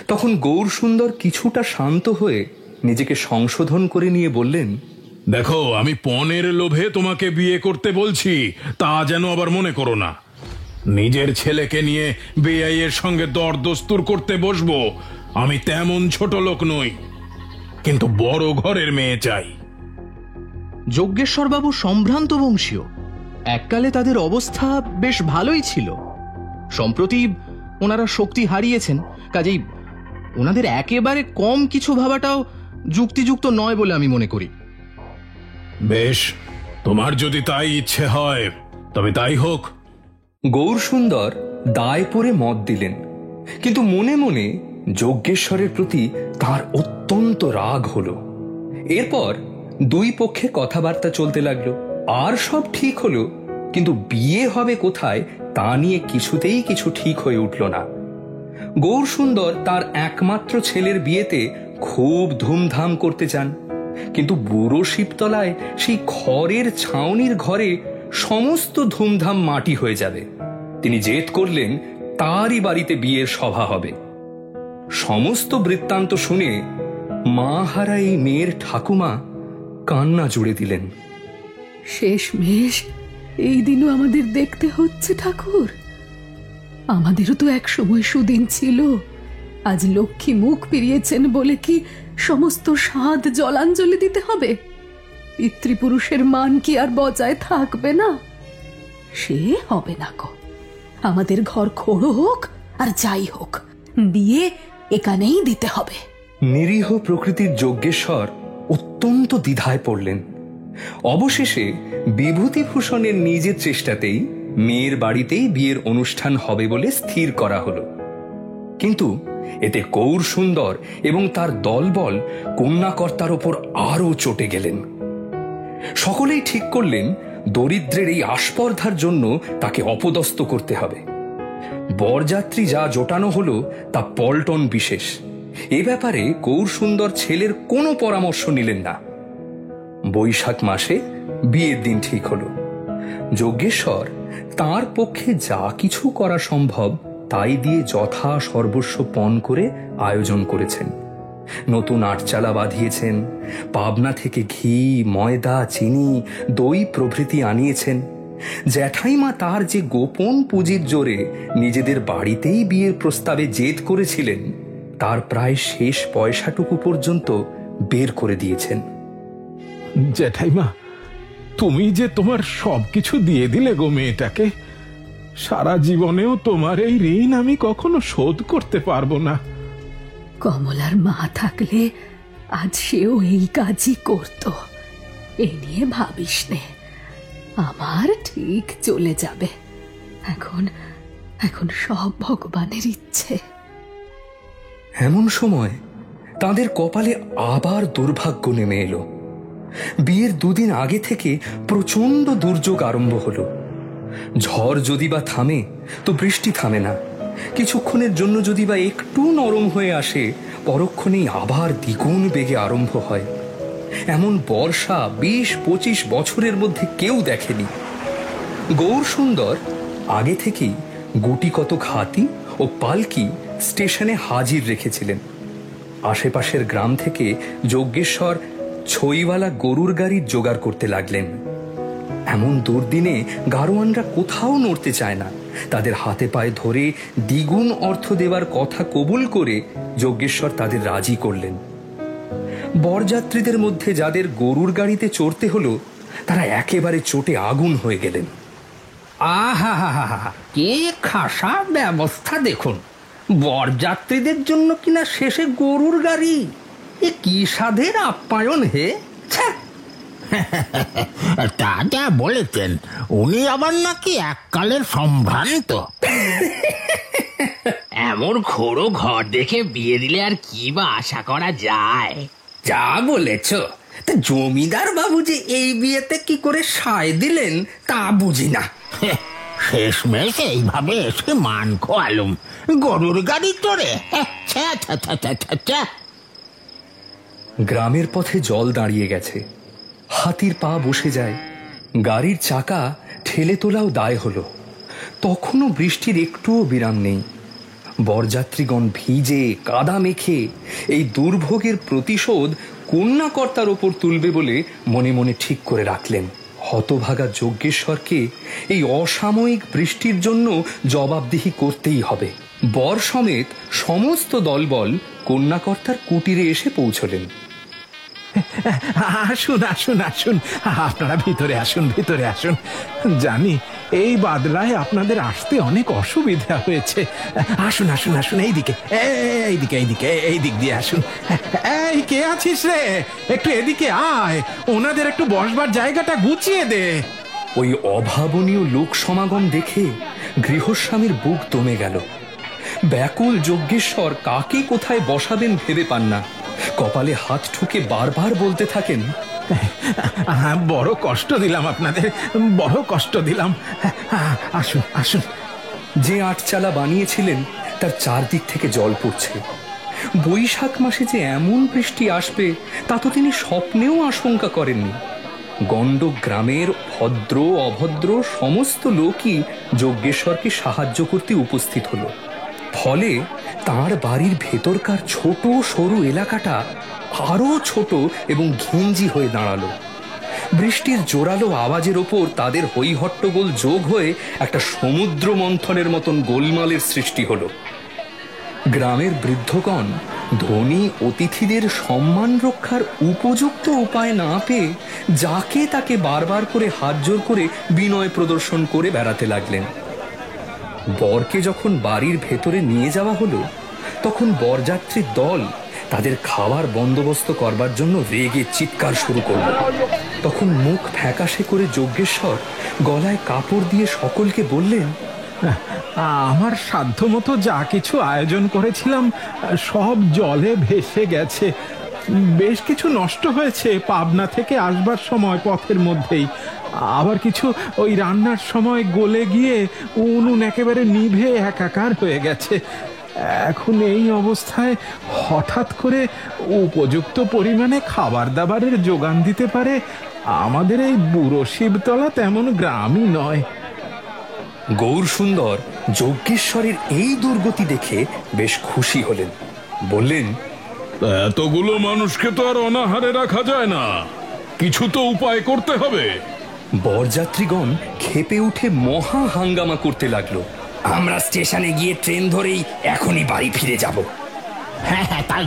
Speaker 6: তখন গৌরসুন্দর কিছুটা শান্ত হয়ে নিজেকে সংশোধন করে নিয়ে বললেন,
Speaker 3: দেখো, আমি পণের লোভে তোমাকে বিয়ে করতে বলছি, তা যেন আবার মনে করো না। নিজের ছেলেকে নিয়ে বেআইয়ের সঙ্গে দরদস্তুর করতে বসবো, আমি তেমন ছোট লোক নই, কিন্তু বড় ঘরের মেয়ে চাই।
Speaker 9: যজ্ঞেশ্বরবাবু সম্ভ্রান্ত বংশীয়, এককালে তাদের অবস্থা বেশ ভালোই ছিল। সম্প্রতি ওনারা শক্তি হারিয়েছেন, কাজেই ওনাদের একেবারে কম কিছু ভাবাটাও যুক্তিযুক্ত নয় বলে আমি মনে করি।
Speaker 3: বেশ, তোমার যদি তাই ইচ্ছে হয় তবে তাই হোক।
Speaker 6: গৌরসুন্দর দায় পড়ে মত দিলেন, কিন্তু মনে মনে যজ্ঞেশ্বরের প্রতি তার অত্যন্ত রাগ হলো। এরপর দুই পক্ষে কথাবার্তা চলতে লাগলো, আর সব ঠিক হলো, কিন্তু বিয়ে হবে কোথায় তা নিয়ে কিছুতেই কিছু ঠিক হয়ে উঠল না। গৌরসুন্দর তার একমাত্র ছেলের বিয়েতে খুব ধুমধাম করতে চান, কিন্তু বুড়ো শিবতলায় সেই খড়ের ছাউনির ঘরে সমস্ত ধুমধাম মাটি হয়ে যাবে। তিনি জেদ করলেন তারই বাড়িতে বিয়ের সভা হবে। সমস্ত বৃত্তান্ত শুনে মা হারা এই মেয়ের ঠাকুমা কান্না জুড়ে দিলেন।
Speaker 10: শেষমেশ এই দিনও আমাদের দেখতে হচ্ছে ঠাকুর। আমাদেরও তো এক সময় সুদিন ছিল। আজ লক্ষ্মী মুখ ফিরিয়েছেন বলে কি সমস্ত স্বাদ জলাঞ্জলি দিতে হবে? পিতৃপুরুষের মান কি আর বজায় থাকবে না? সে হবে না গো। আমাদের ঘর খোড়ো হোক আর যাই হোক, বিয়ে এখানেই দিতে হবে।
Speaker 6: নিরীহ প্রকৃতির যজ্ঞেশ্বর অত্যন্ত দ্বিধায় পড়লেন। অবশেষে বিভূতিভূষণের নিজের চেষ্টাতেই মেয়ের বাড়িতেই বিয়ের অনুষ্ঠান হবে বলে স্থির করা হলো। কিন্তু এতে গৌরসুন্দর এবং তার দলবল কন্যাকর্তার ওপর আরও চটে গেলেন। সকলেই ঠিক করলেন দরিদ্রের এই আস্পর্ধার জন্য তাকে অপদস্থ করতে হবে। বরযাত্রী যা জোটানো হলো তা পল্টন বিশেষ। এ ব্যাপারে গৌরসুন্দর ছেলের কোনো পরামর্শ নিলেন না। বৈশাখ মাসে বিয়ের দিন ঠিক হলো। যজ্ঞেশ্বর তার পক্ষে যা কিছু করা সম্ভব তাই দিয়ে যথা সর্বস্ব পণ করে আয়োজন করেছেন। নতুন আটচালা বাঁধিয়েছেন, পাবনা থেকে ঘি, ময়দা, চিনি, দই প্রভৃতি আনিয়েছেন। জ্যাঠাইমা তার যে গোপন পুঁজির জোরে নিজেদের বাড়িতেই বিয়ের প্রস্তাবে জেদ করেছিলেন, তার প্রায় শেষ পয়সাটুকু পর্যন্ত বের করে দিয়েছেন।
Speaker 5: জ্যাঠাইমা, তুমি যে তোমার সবকিছু দিয়ে দিলে গো মেয়েটাকে, সারা জীবনেও তোমার এই ঋণ আমি কখনো শোধ করতে পারবো না।
Speaker 10: কমলার মা থাকলে আজ সেও এই কাজই করত। এ নিয়ে ভাবিস নে, আমার ঠিক চলে যাবে। এখন এখন সব ভগবানের ইচ্ছে।
Speaker 6: এমন সময় তাদের কপালে আবার দুর্ভাগ্য নেমে এলো। বিয়ের দুদিন আগে থেকে প্রচন্ড দুর্যোগ আরম্ভ হলো। ঝড় যদি বা থামে তো বৃষ্টি থামে না, কিছুক্ষণের জন্য যদি বা একটু নরম হয়ে আসে পরক্ষণেই আবার দ্বিগুণ বেগে আরম্ভ হয়। এমন বর্ষা ২০-২৫ বছরের মধ্যে কেউ দেখেনি। গৌরসুন্দর আগে থেকেই গুটি কতক হাতি ও পালকি স্টেশনে হাজির রেখেছিলেন। আশেপাশের গ্রাম থেকে যজ্ঞেশ্বর ছইওয়ালা গরুর গাড়ির জোগাড় করতে লাগলেন। এমন দুর্দিনে গাড়োয়ানরা কোথাও নড়তে চায় না। তাদের হাতে পায়ে ধরে দ্বিগুণ অর্থ দেওয়ার কথা কবুল করে যজ্ঞেশ্বর তাদের রাজি করলেন। বরযাত্রীদের মধ্যে যাদের গরুর গাড়িতে চড়তে হলো তারা একেবারে চোটে আগুন হয়ে গেলেন।
Speaker 12: আহা হা হা হা, কে খাসা ব্যবস্থা দেখুন। বরযাত্রীদের জন্য কিনা শেষে গরুর গাড়ি, এ কি সাধের আপ্যায়ন হে।
Speaker 13: তা যা বলেছেন, উনি আবার নাকি এককালের সম্ভ্রান্ত।
Speaker 9: এমন খোড়ো ঘর দেখে বিয়ে দিলে আর কি বা আশা করা যায়?
Speaker 12: যা বলেছ, তা জমিদার বাবু যে এই বিয়েতে কি করে সায় দিলেন তা বুঝি না।
Speaker 13: শেষমেশ এইভাবে এসে মান খোয়ালুম, গরুর গাড়ি চড়ে।
Speaker 6: গ্রামের পথে জল দাঁড়িয়ে গেছে, হাতির পা বসে যায়, গাড়ির চাকা ঠেলে তোলাও দায় হলো। তখনও বৃষ্টির একটুও বিরাম নেই। বরযাত্রীগণ ভিজে কাদা মেখে এই দুর্ভোগের প্রতিশোধ কন্যাকর্তার ওপর তুলবে বলে মনে মনে ঠিক করে রাখলেন। হতভাগা যজ্ঞেশ্বরকে এই অসাময়িক বৃষ্টির জন্য জবাবদিহি করতেই হবে। বর সমেত সমস্ত দলবল কন্যাকর্তার কুটিরে এসে পৌঁছলেন।
Speaker 5: আসুন আসুন আসুন, আপনারা ভিতরে আসুন, ভিতরে আসুন। জানি এই বাদলায় আপনাদের আসতে অনেক অসুবিধা হয়েছে। আসুন আসুন আসুন, এইদিকে এইদিকে এইদিকে এই দিক দিয়ে আসুন। এই কে আছিস রে, একটু এদিকে আয়, ওনাদের একটু বসবার জায়গাটা গুছিয়ে দে।
Speaker 6: ওই অভাবনীয় লোক সমাগম দেখে গৃহস্বামীর বুক দমে গেল। ব্যাকুল যজ্ঞেশ্বর কাকে কোথায় বসাবেন ভেবে পান না। কপালে হাত ঠুকে বারবার বলতে থাকেন,
Speaker 5: বড় কষ্ট দিলাম আপনাদের, বড় কষ্ট দিলাম। আসুন আসুন।
Speaker 6: যে আটচালা বানিয়েছিলেন তার চারদিক থেকে জল পড়ছে। বৈশাখ মাসে যে এমন বৃষ্টি আসবে তা তো তিনি স্বপ্নেও আশঙ্কা করেননি। গণ্ডক গ্রামের ভদ্র অভদ্র সমস্ত লোকই যজ্ঞেশ্বরকে সাহায্য করতে উপস্থিত হলো। ফলে তার বাড়ির ভেতরকার ছোট সরু এলাকাটা আরো ছোট এবং ঘিঞ্জি হয়ে দাঁড়ালো। বৃষ্টির জোরালো আওয়াজের ওপর তাদের হইহট্টগোল যোগ হয়ে একটা সমুদ্র মন্থনের মতন গোলমালের সৃষ্টি হলো। গ্রামের বৃদ্ধগণ ধনী অতিথিদের সম্মান রক্ষার উপযুক্ত উপায় না পেয়ে যাকে তাকে বারবার করে হাত জোর করে বিনয় প্রদর্শন করে বেড়াতে লাগলেন। বরকে যখন বাড়ির ভেতরে নিয়ে যাওয়া হলো, তখন বরযাত্রীর দল তাদের খাবার বন্দোবস্ত করবার জন্য রেগে চিৎকার শুরু করল। তখন মুখ ফ্যাকাশে করে যজ্ঞেশ্বর গলায় কাপড় দিয়ে সকলকে বললেন,
Speaker 5: আমার সাধ্যমতো যা কিছু আয়োজন করেছিলাম সব জলে ভেসে গেছে। বেশ কিছু নষ্ট হয়েছে পাবনা থেকে আসবার সময় পথের মধ্যেই, আবার কিছু ওই রান্নার সময় গলে গিয়ে উনুন একেবারে নিভে একাকার হয়ে গেছে। এখন এই অবস্থায় হঠাৎ করে উপযুক্ত পরিমাণে খাবার দাবারের যোগান দিতে পারে আমাদের এই বুড়ো শিবতলা তেমন গ্রামই নয়।
Speaker 6: গৌরসুন্দর যজ্ঞেশ্বরের এই দুর্গতি দেখে বেশ খুশি হলেন। বললেন,
Speaker 3: এতগুলো মানুষকে তো আর অনাহারে রাখা যায় না, কিছু তো উপায় করতে হবে।
Speaker 6: বরযাত্রীগণ ক্ষেপে উঠে মহা হাঙ্গামা করতে লাগলো।
Speaker 11: আমরা স্টেশনে গিয়ে ট্রেন ধরেই এখনই বাড়ি ফিরে যাব।
Speaker 13: হ্যাঁ হ্যাঁ, তাই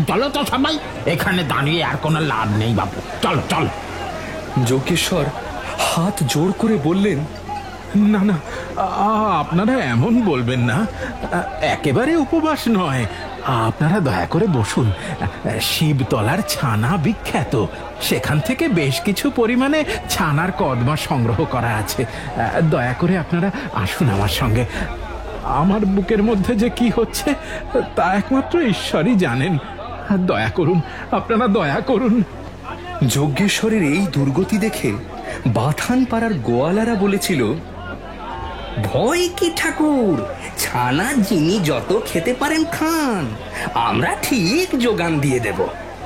Speaker 13: চলো তো সবাই, এখানে দাঁড়িয়ে আর কোনো লাভ নেই বাবু, চলো চলো।
Speaker 6: যজ্ঞেশ্বর হাত জোর করে বললেন,
Speaker 5: না না, আপনারা এমন বলবেন না, একেবারে উপবাস নয়। আপনারা দয়া করে বসুন। শিবতলার ছানা বিখ্যাত, সেখান থেকে বেশ কিছু পরিমাণে ছানার কদমা সংগ্রহ করা আছে। দয়া করে আপনারা আসুন আমার সঙ্গে। আমার বুকের মধ্যে যে কি হচ্ছে তা একমাত্র ঈশ্বরই জানেন। দয়া করুন, আপনারা দয়া করুন।
Speaker 6: যজ্ঞেশ্বরের এই দুর্গতি দেখে বাথান পাড়ার গোয়ালারা বলেছিল,
Speaker 12: ভয় কি ঠাকুর, ছানা যিনি যত খেতে পারেন খান, আমরা ঠিক যোগান দিয়ে দেব।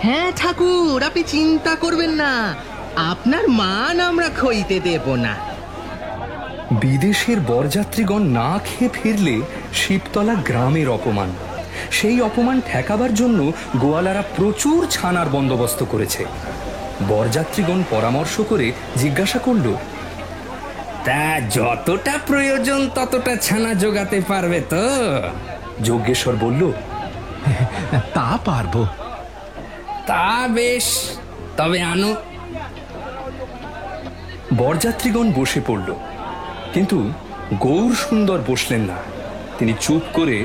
Speaker 14: হ্যাঁ ঠাকুর, আপনি চিন্তা করবেন না, আপনার মান আমরা খইতে দেব না।
Speaker 6: বিদেশের বরযাত্রীগণ না খেয়ে ফিরলে শিবতলা গ্রামের অপমান, সেই অপমান ঠেকাবার জন্য গোয়ালারা প্রচুর ছানার বন্দোবস্ত করেছে। বরযাত্রীগণ পরামর্শ করে জিজ্ঞাসা করল,
Speaker 12: তা যতটা প্রয়োজন ততটা ছানা জোগাতে পারবে তো?
Speaker 6: যজ্ঞেশ্বর বলল,
Speaker 5: তা পারবো।
Speaker 12: তা বেশ, তবে আনো।
Speaker 6: বরযাত্রীগণ বসে পড়ল। কিন্তু গৌর সুন্দর বসলেন না। তিনি চুপ করে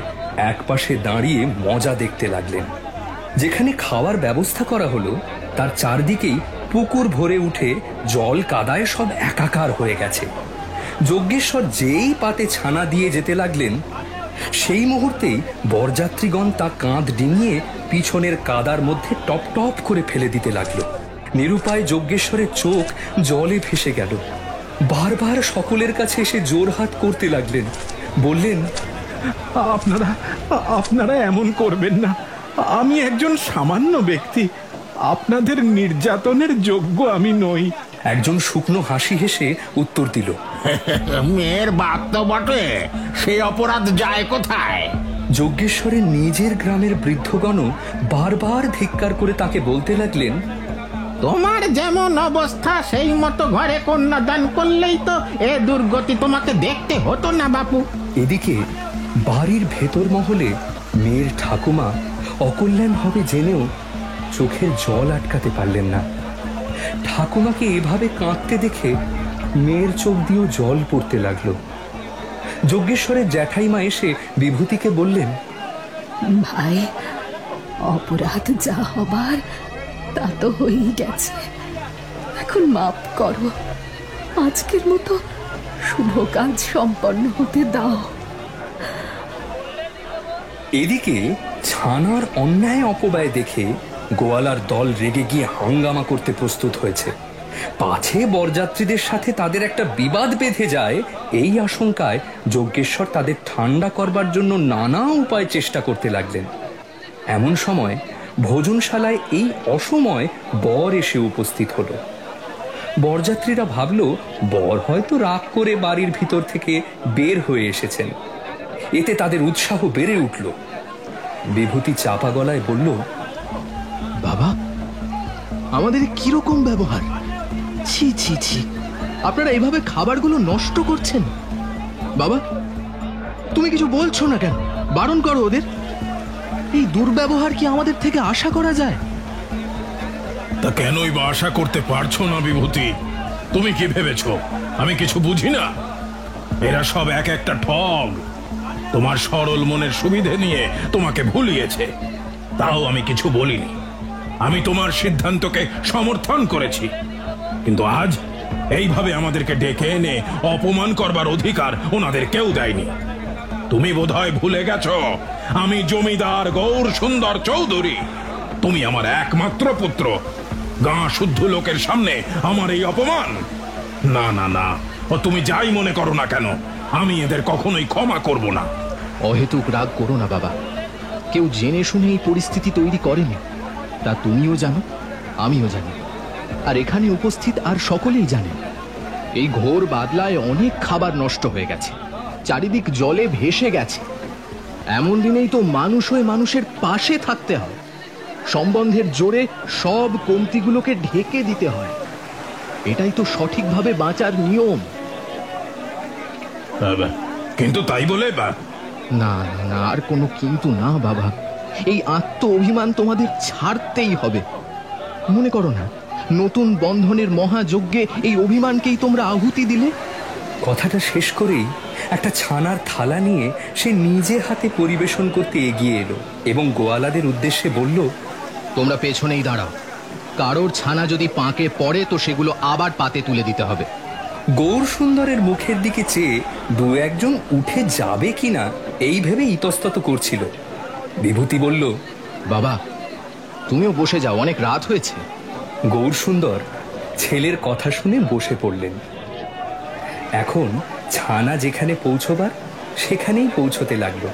Speaker 6: একপাশে দাঁড়িয়ে মজা দেখতে লাগলেন। যেখানে খাওয়ার ব্যবস্থা করা হলো তার চারদিকেই পুকুর ভরে উঠে জল কাদায় সব একাকার হয়ে গেছে। যজ্ঞেশ্বর যেই পাতে ছানা দিয়ে যেতে লাগলেন, সেই মুহূর্তেই বরযাত্রীগণ তা কাঁধ ডিঙিয়ে পিছনের কাদার মধ্যে টপ টপ করে ফেলে দিতে লাগলো। নিরুপায় যজ্ঞেশ্বরের চোখ জলে ভেসে গেল। বারবার সকলের কাছে এসে জোরহাট করতে লাগলেন, বললেন,
Speaker 5: আপনারা এমন করবেন না। আমি একজন সামান্য ব্যক্তি, আপনাদের নির্যাতনের যোগ্য আমি নই।
Speaker 6: একজন শুকনো হাসি হেসে উত্তর দিল,
Speaker 13: মেয়ের বাপ তো বটে, সে অপরাধ যায় কোথায়?
Speaker 6: যজ্ঞেশ্বরের নিজের গ্রামের বৃদ্ধগণও বারবার ধিক্কার করে তাকে বলতে লাগলেন,
Speaker 13: তোমার যেমন অবস্থা সেই মতো ঘরে কন্যাদান করলেই তো এ দুর্গতি তোমাকে দেখতে হতো না বাপু।
Speaker 6: এদিকে বাড়ির ভেতর মহলে মেয়ের ঠাকুমা অকল্যাণ হবে জেনেও চোখের জল আটকাতে পারলেন না। ঠাকুমাকে এভাবে কাঁদতে দেখে মেয়ের চোখ দিয়েও জল পড়তে লাগলো। যজ্ঞেশ্বরের জ্যাঠাইমা এসে বিভূতিকে বললেন,
Speaker 10: ভাই, অপরাধ যা হবার তা তো হয়েই গেছে, এখন মাপ করো, আজকের মতো শুভ কাজ সম্পন্ন হতে দাও।
Speaker 6: এদিকে ছানার অন্যায় অপব্যয় দেখে গোয়ালার দল রেগে গিয়ে হাঙ্গামা করতে প্রস্তুত হয়েছে। পাছে বরযাত্রীদের সাথে তাদের একটা বিবাদ বেঁধে যায়, এই আশঙ্কায় যজ্ঞেশ্বর তাদের ঠান্ডা করবার জন্য নানা উপায় চেষ্টা করতে লাগলেন। এমন সময় ভোজনশালায় এই অসময় বর এসে উপস্থিত হলো। বরযাত্রীরা ভাবল বর হয়তো রাগ করে বাড়ির ভিতর থেকে বের হয়ে এসেছেন। এতে তাদের উৎসাহ বেড়ে উঠল। বিভূতি চাপা গলায় বলল,
Speaker 9: বাবা, আমাদের কিরকম ব্যবহার! ছি ছি ছি, আপনারা এভাবে খাবারগুলো নষ্ট করছেন। বাবা, তুমি কিছু বলছো না কেন? বারণ করো ওদের। এই দুর্ব্যবহার কি আমাদের থেকে আশা করা যায়?
Speaker 3: তা কেনই বা আশা করতে পারছো না বিভূতি? তুমি কি ভেবেছ আমি কিছু বুঝি না? এরা সব এক একটা ঠগ। তোমার সরল মনের সুবিধে নিয়ে তোমাকে ভুলিয়েছে, তাও আমি কিছু বলিনি। আমি তোমার সিদ্ধান্তকে সমর্থন করেছি, কিন্তু আজ এইভাবে আমাদেরকে ডেকে এনে অপমান করবার অধিকার ওনাদের কেউ দেয়নি। তুমি বোধহয় ভুলে গেছো আমি জমিদার গৌর সুন্দর চৌধুরী। তুমি আমার একমাত্র পুত্র। গাঁ শুদ্ধ লোকের সামনে আমার এই অপমান! না না না, ও তুমি যাই মনে করো না কেন, আমি এদের কখনোই ক্ষমা করব না।
Speaker 9: অহেতুক রাগ করো না বাবা। কেউ জেনে শুনে এই পরিস্থিতি তৈরি করেনি, তা তুমিও জানো, আমিও জানি, আর এখানে উপস্থিত আর সকলেই জানেন। এই ঘোর বাদলায় অনেক খাবার নষ্ট হয়ে গেছে, চারিদিক জলে ভেসে গেছে। এমন দিনেই তো মানুষ হয়ে মানুষের পাশে থাকতে হয়। সম্বন্ধের জোরে সব কমতিগুলোকে ঢেকে দিতে হয়। এটাই তো সঠিকভাবে বাঁচার নিয়ম।
Speaker 3: কিন্তু তাই বলে
Speaker 9: না না, আর কোনো কিন্তু না বাবা। এই আত্ম অভিমান তোমাদের ছাড়তেই হবে। মনে করো না, নতুন বন্ধনের মহাযজ্ঞে এই অভিমানকেই তোমরা আহুতি দিলে।
Speaker 6: কথাটা শেষ করেই একটা ছানার থালা নিয়ে সে নিজে হাতে পরিবেশন করতে এগিয়ে এলো এবং গোয়ালাদের উদ্দেশ্যে বলল,
Speaker 9: তোমরা পেছনেই দাঁড়াও। কারোর ছানা যদি পাঁকে পড়ে তো সেগুলো আবার পাতে তুলে দিতে হবে।
Speaker 6: গৌর সুন্দরের মুখের দিকে চেয়ে দু একজন উঠে যাবে কিনা এই ভেবে ইতস্তত করছিল। বিভূতি বলল,
Speaker 9: বাবা, তুমিও বসে যাও, অনেক রাত হয়েছে।
Speaker 6: গৌর সুন্দর ছেলের কথা শুনে বসে পড়লেন। এখন ছানা যেখানে পৌঁছবার সেখানেই পৌঁছতে লাগলো।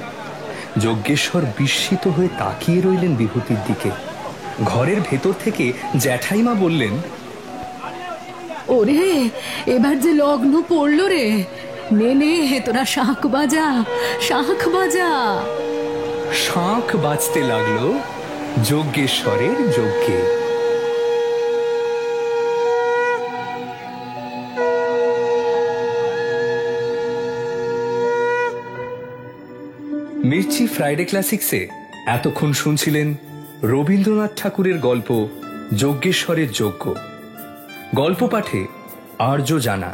Speaker 6: যজ্ঞেশ্বর বিস্মিত হয়ে তাকিয়ে রইলেন বিভূতির দিকে। ঘরের ভেতর থেকে জ্যাঠাইমা বললেন,
Speaker 10: ওরে, এবার যে লগ্ন পড়লো রে, নে নে তোরা শাঁখ বাজা, শাঁখ বাজা।
Speaker 6: শাঁখ বাজতে লাগলো যজ্ঞেশ্বরের যজ্ঞে। মির্চি ফ্রাইডে ক্লাসিক্সে এতক্ষণ শুনছিলেন রবীন্দ্রনাথ ঠাকুরের গল্প যজ্ঞেশ্বরের যজ্ঞ। গল্প পাঠে আর্য জানা,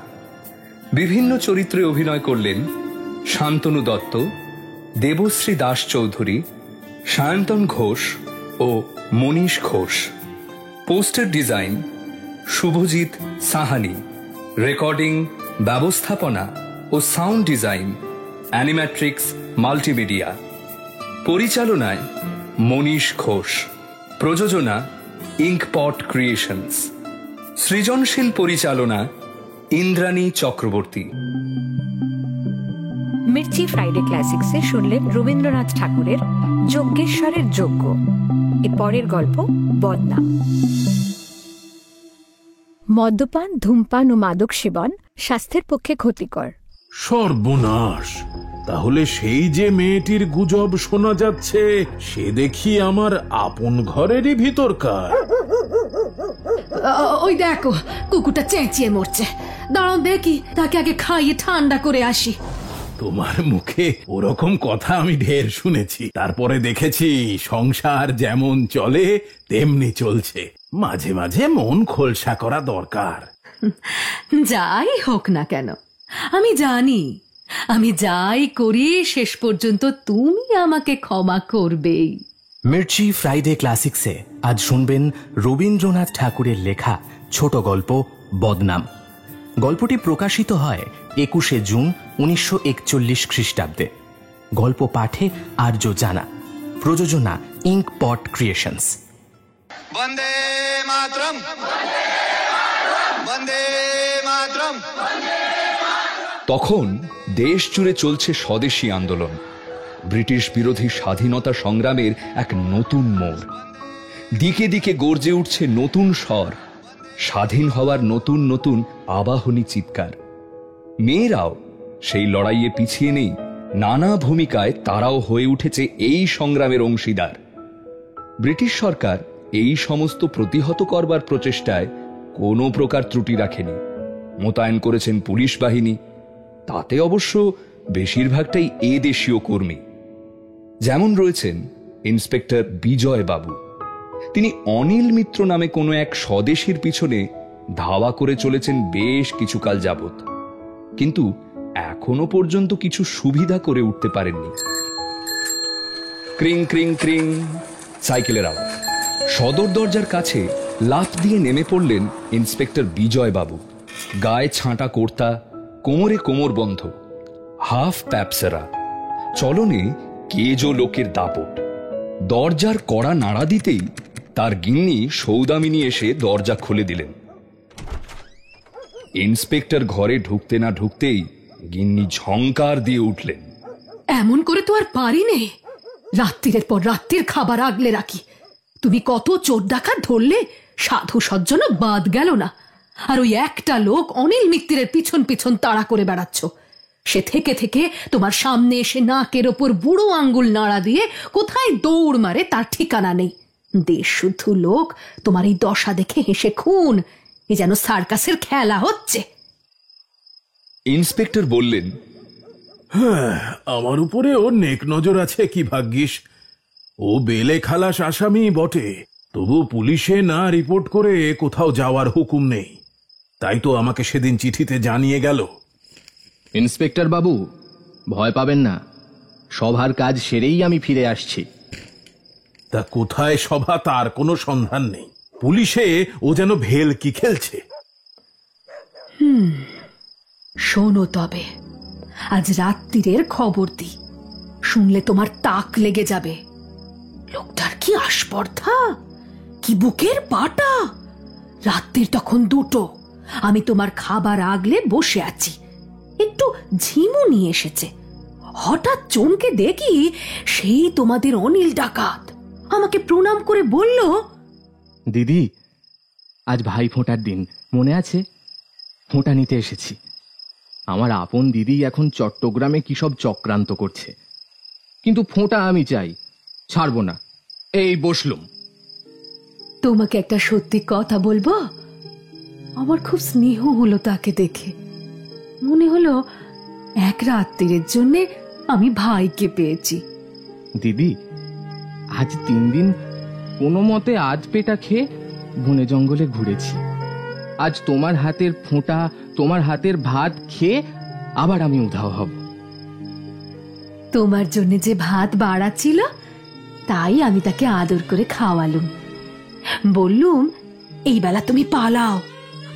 Speaker 6: বিভিন্ন চরিত্রে অভিনয় করলেন শান্তনু দত্ত, দেবশ্রী দাস চৌধুরী, সায়ন্তন ঘোষ ও Manish Ghosh. Poster design Subhajit Sahani, recording, ব্যবস্থাপনা ও সাউন্ড ডিজাইন অ্যানিম্যাট্রিক্স মাল্টিমিডিয়া, পরিচালনায় মনীষ ঘোষ, প্রযোজনা ইঙ্কপট ক্রিয়েশনস, সৃজনশীল পরিচালনা ইন্দ্রাণী চক্রবর্তী।
Speaker 2: মির্চি ফ্রাইডে ক্লাসিক্সে শুনলেন রবীন্দ্রনাথ ঠাকুরের যজ্ঞেশ্বরের যজ্ঞ। এর পরের গল্প বদনাম। মদ্যপান, ধূমপান ও মাদক সেবন স্বাস্থ্যের পক্ষে ক্ষতিকর।
Speaker 3: সর্বনাশ! তাহলে সেই যে মেয়েটির গুজব শোনা যাচ্ছে, সে দেখি আমার আপন ঘরেরই ভিতরকার।
Speaker 10: ওই দেখো, কুকুরটা চেঁচিয়ে মরছে। দাঁড়াও দেখি, তাকে আগে খাইয়ে ঠান্ডা করে আসি।
Speaker 3: তোমার মুখে ওরকম কথা আমি ঢের শুনেছি, তারপরে দেখেছি সংসার যেমন চলে তেমনি চলছে। মাঝে মাঝে মন খোলসা করা দরকার।
Speaker 10: যাই হোক না কেন, আমি জানি আমি যাই করি শেষ পর্যন্ত তুমি আমাকে ক্ষমা করবেই।
Speaker 9: মির্চি ফ্রাইডে ক্লাসিক্সে আজ শুনবেন রবীন্দ্রনাথ ঠাকুরের লেখা ছোট গল্প বদনাম। গল্পটি প্রকাশিত হয় 21শে জুন 1941 খ্রিস্টাব্দে। গল্প পাঠে আর্য জানা, প্রযোজনা ইঙ্কপট ক্রিয়েশনস।
Speaker 15: বন্দে মাতরম, বন্দে মাতরম।
Speaker 6: তখন দেশ জুড়ে চলছে স্বদেশী আন্দোলন, ব্রিটিশ বিরোধী স্বাধীনতা সংগ্রামের এক নতুন মোড়। দিকে দিকে গর্জে উঠছে নতুন স্বর, স্বাধীন হওয়ার নতুন নতুন আবাহনী চিৎকার। মেয়েরাও সেই লড়াইয়ে পিছিয়ে নেই, নানা ভূমিকায় তারাও হয়ে উঠেছে এই সংগ্রামের অংশীদার। ব্রিটিশ সরকার এই সমস্ত প্রতিহত করবার প্রচেষ্টায় কোনো প্রকার ত্রুটি রাখেনি। মোতায়েন করেছেন পুলিশ বাহিনী, তাতে অবশ্য বেশিরভাগটাই দেশীয় কর্মী। যেমন রয়েছেন ইন্সপেক্টর বিজয় বাবু। তিনি অনিল মিত্র নামে কোনো এক স্বদেশীর পিছনে ধাওয়া করে চলেছেন বেশ কিছুকাল যাবত, কিন্তু এখনো পর্যন্ত কিছু সুবিধা করে উঠতে পারেননি। ক্রিং ক্রিং ক্রিং সাইকেলের আওয়াজ। সদর দরজার কাছে লাফ দিয়ে নেমে পড়লেন ইন্সপেক্টর বিজয় বাবু। গায়ে ছাঁটা কুর্তা, কোমরে কোমর বন্ধ, হাফ প্যাপসেরা, চলনে কেজো লোকের দাপট। দরজার কড়া নাড়া দিতেই তার গিন্নি সৌদামিনী এসে দরজা খুলে দিলেন। ইন্সপেক্টর ঘরে ঢুকতে না ঢুকতেই গিন্নি ঝংকার দিয়ে উঠলেন।
Speaker 10: এমন করে তো আর পারি নে, রাত্রির পর রাত্রির খাবার আগলে রাখি। তুমি কত চোর ডাকাত ধরলে, সাধু সজ্জনও বাদ গেল না। আর ওই একটা লোক অনিল মিত্রের পিছন পিছন তাড়া করে বেড়াচ্ছ। সে থেকে থেকে তোমার সামনে এসে নাকের ওপর বুড়ো আঙ্গুল নাড়া দিয়ে কোথায় দৌড় মারে তার ঠিকানা নেই। দেশ শুদ্ধ লোক তোমার এই দশা দেখে হেসে খুন, এ যেন সার্কাসের খেলা হচ্ছে।
Speaker 6: ইন্সপেক্টর বললেন,
Speaker 3: হ্যাঁ, আমার উপরে ওর নেক নজর আছে কি ভাগ্যিস। ও বেলে খালাস আসামি বটে, তবু পুলিশে না রিপোর্ট করে কোথাও যাওয়ার হুকুম নেই। তাই তো আমাকে সেদিন চিঠিতে জানিয়ে গেল।
Speaker 9: ইন্সপেক্টর বাবু, ভয় পাবেন না, সভার কাজ সেরেই আমি ফিরে আসছি।
Speaker 3: তা কোথায় সভা তার কোনো সন্ধান নেই। পুলিশে ও যেন ভেল কি খেলছে।
Speaker 10: শোনো তবে, আজ রাত্রিরের খবর দি, শুনলে তোমার তাক লেগে যাবে। লোকটার কি আস্পর্ধা, কি বুকের পাটা। রাত্রির তখন 2টো, আমি তোমার খাবার আগলে বসে আছি, একটু ঝিমু নিয়ে এসেছে। হঠাৎ চমকে দেখি সেই তোমাদের অনিল ডাকাত। আমাকে প্রণাম করে বলল,
Speaker 9: দিদি, আজ ভাই ফোঁটার দিন, মনে আছে? ফোঁটা নিতে এসেছি। আমার আপন দিদি এখন চট্টগ্রামে কি সব চক্রান্ত করছে, কিন্তু ফোঁটা আমি চাই, ছাড়বো না। এই বসলুম।
Speaker 10: তোমাকে একটা সত্যি কথা বলবো? আমার খুব স্নেহ হলো তাকে দেখে। মনে হলো এক রাত্রির জন্য আমি ভাইকে পেয়েছি।
Speaker 9: দিদি, আজ 3 দিন কোনো মতে আধ পেটা খেয়ে বনে জঙ্গলে ঘুরেছি। আজ তোমার হাতের ফোঁটা তোমার হাতের ভাত খেয়ে আবার আমি উধাও হব।
Speaker 10: তোমার জন্য যে ভাত বাড়া ছিল তাই আমি তাকে আদর করে খাওয়ালুম। বললুম এই বেলা তুমি পালাও,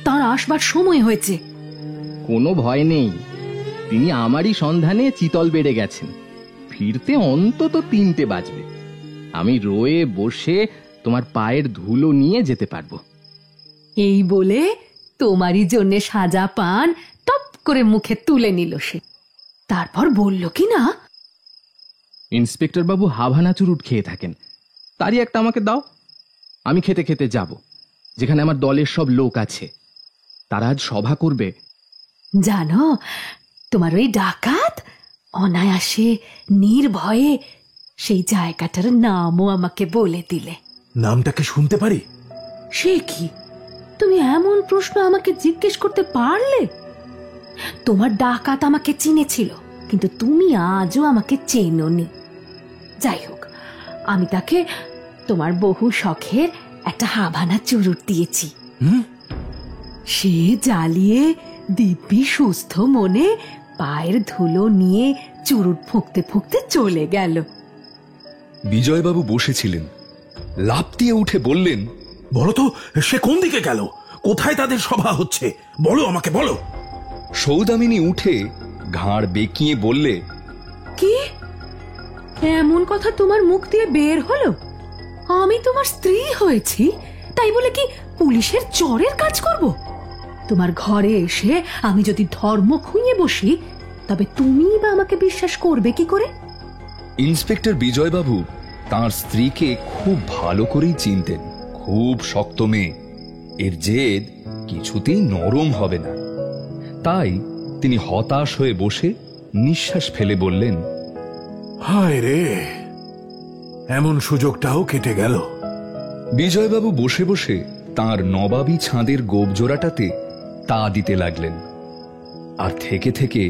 Speaker 10: তার আসবার সময় হয়েছে।
Speaker 9: কোনো ভয় নেই, তিনি আমারই সন্ধানে চিতল বেড়ে গেছেন। ফিরতে অন্তত 3টে বাজবে। আমি রয়ে বসে তোমার পায়ের ধুলো নিয়ে যেতে পারবো।
Speaker 10: এই বলে তোমারই জন্য সাজা পান টপ করে মুখে তুলে নিল সে। তারপর বলল কি না,
Speaker 9: ইন্সপেক্টর বাবু হাভানা চুরুট খেয়ে থাকেন, তারই একটা আমাকে দাও। আমি খেতে খেতে যাব যেখানে আমার দলের সব লোক আছে। তারা আজ সভা করবে।
Speaker 10: জানো, তোমার ওই ডাকাত অনায়াসে নির্ভয়ে সেই জায়গাটার নামও আমাকে বলে দিলে।
Speaker 1: নামটাকে শুনতে পারি?
Speaker 10: সে কি, তুমি এমন প্রশ্ন আমাকে জিজ্ঞেস করতে পারলে? তোমার ডাকাত আমাকে চিনেছিল, কিন্তু তুমি আজও আমাকে চেনোনি। যাই হোক, আমি তাকে তোমার বহু শখের একটা হাভানা চুরুট দিয়েছি। সে জ্বালিয়ে দিব্যি সুস্থ মনে পায়ের ধুলো নিয়ে চুরুট ফুঁকতে ফুঁকতে চলে গেল।
Speaker 6: বিজয়বাবু বসেছিলেন, লাফ দিয়ে উঠে বললেন,
Speaker 1: বলো তো সে কোন দিকে গেল? কোথায় তাদের সভা হচ্ছে? বলো আমাকে, বলো।
Speaker 6: সৌদামিনী উঠে ঘাড় বেঁকিয়ে বললে,
Speaker 10: কি এমন কথা তোমার মুখ দিয়ে বের হলো? আমি তোমার স্ত্রী হয়েছি, তাই বলে কি পুলিশের চোরের কাজ করব? তোমার ঘরে এসে আমি যদি ধর্ম খুঁয়ে বসি, তবে তুমি বা আমাকে বিশ্বাস করবে কি করে?
Speaker 6: ইন্সপেক্টর বিজয়বাবু তাঁর স্ত্রীকে খুব ভালো করেই চিনতেন। খুব শক্ত মেয়ে, এর জেদ কিছুতেই নরম হবে না। তাই তিনি হতাশ হয়ে বসে নিঃশ্বাস ফেলে বললেন,
Speaker 1: হায় রে, এমন সুযোগটাও কেটে গেল।
Speaker 6: বিজয়বাবু বসে বসে তাঁর নবাবী ছাঁদের গোবজোড়াটাতে তা দিতে লাগলেন, আর থেকে থেকে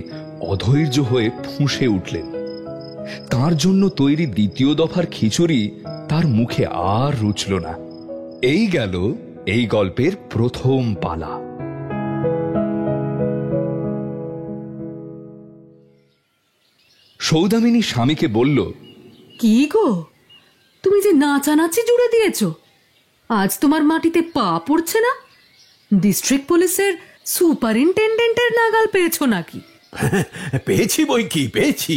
Speaker 6: অধৈর্য হয়ে ফুঁসে উঠলেন। তার জন্য তৈরি দ্বিতীয় দফার খিচুড়ি তার মুখে আর রুচল না। এই গেল এই গল্পের প্রথম পালা। সৌদামিনী স্বামীকে বলল,
Speaker 10: কি গো, তুমি যে নাচানাচি জুড়ে দিয়েছ, আজ তোমার মাটিতে পা পড়ছে না? ডিস্ট্রিক্ট পুলিশের সুপারিনটেন্ডেন্টের নাগাল পেয়েছো নাকি?
Speaker 1: পেয়েছি বই কি, পেয়েছি।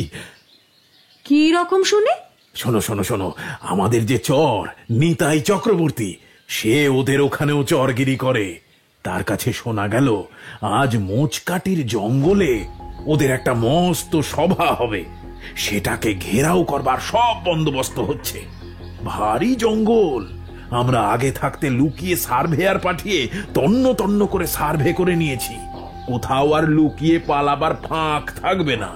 Speaker 10: কি রকম শুনে?
Speaker 1: শোনো শোনো শোনো, আমাদের যে চর নিতাই চক্রবর্তী, সে ওদের ওখানেও চরগিরি করে। তার কাছে শোনা গেল আজ মোচকাটির জঙ্গলে ওদের একটা মস্ত সভা হবে। সেটাকে ঘেরাও করবার সব বন্দোবস্ত হচ্ছে। ভারী জঙ্গল। আমরা আগে থাকতে লুকিয়ে সার্ভেয়ার পাঠিয়ে তন্ন তন্ন করে সার্ভে করে নিয়েছি। কোথাও আর লুকিয়ে পালাবার ফাঁক থাকবে না।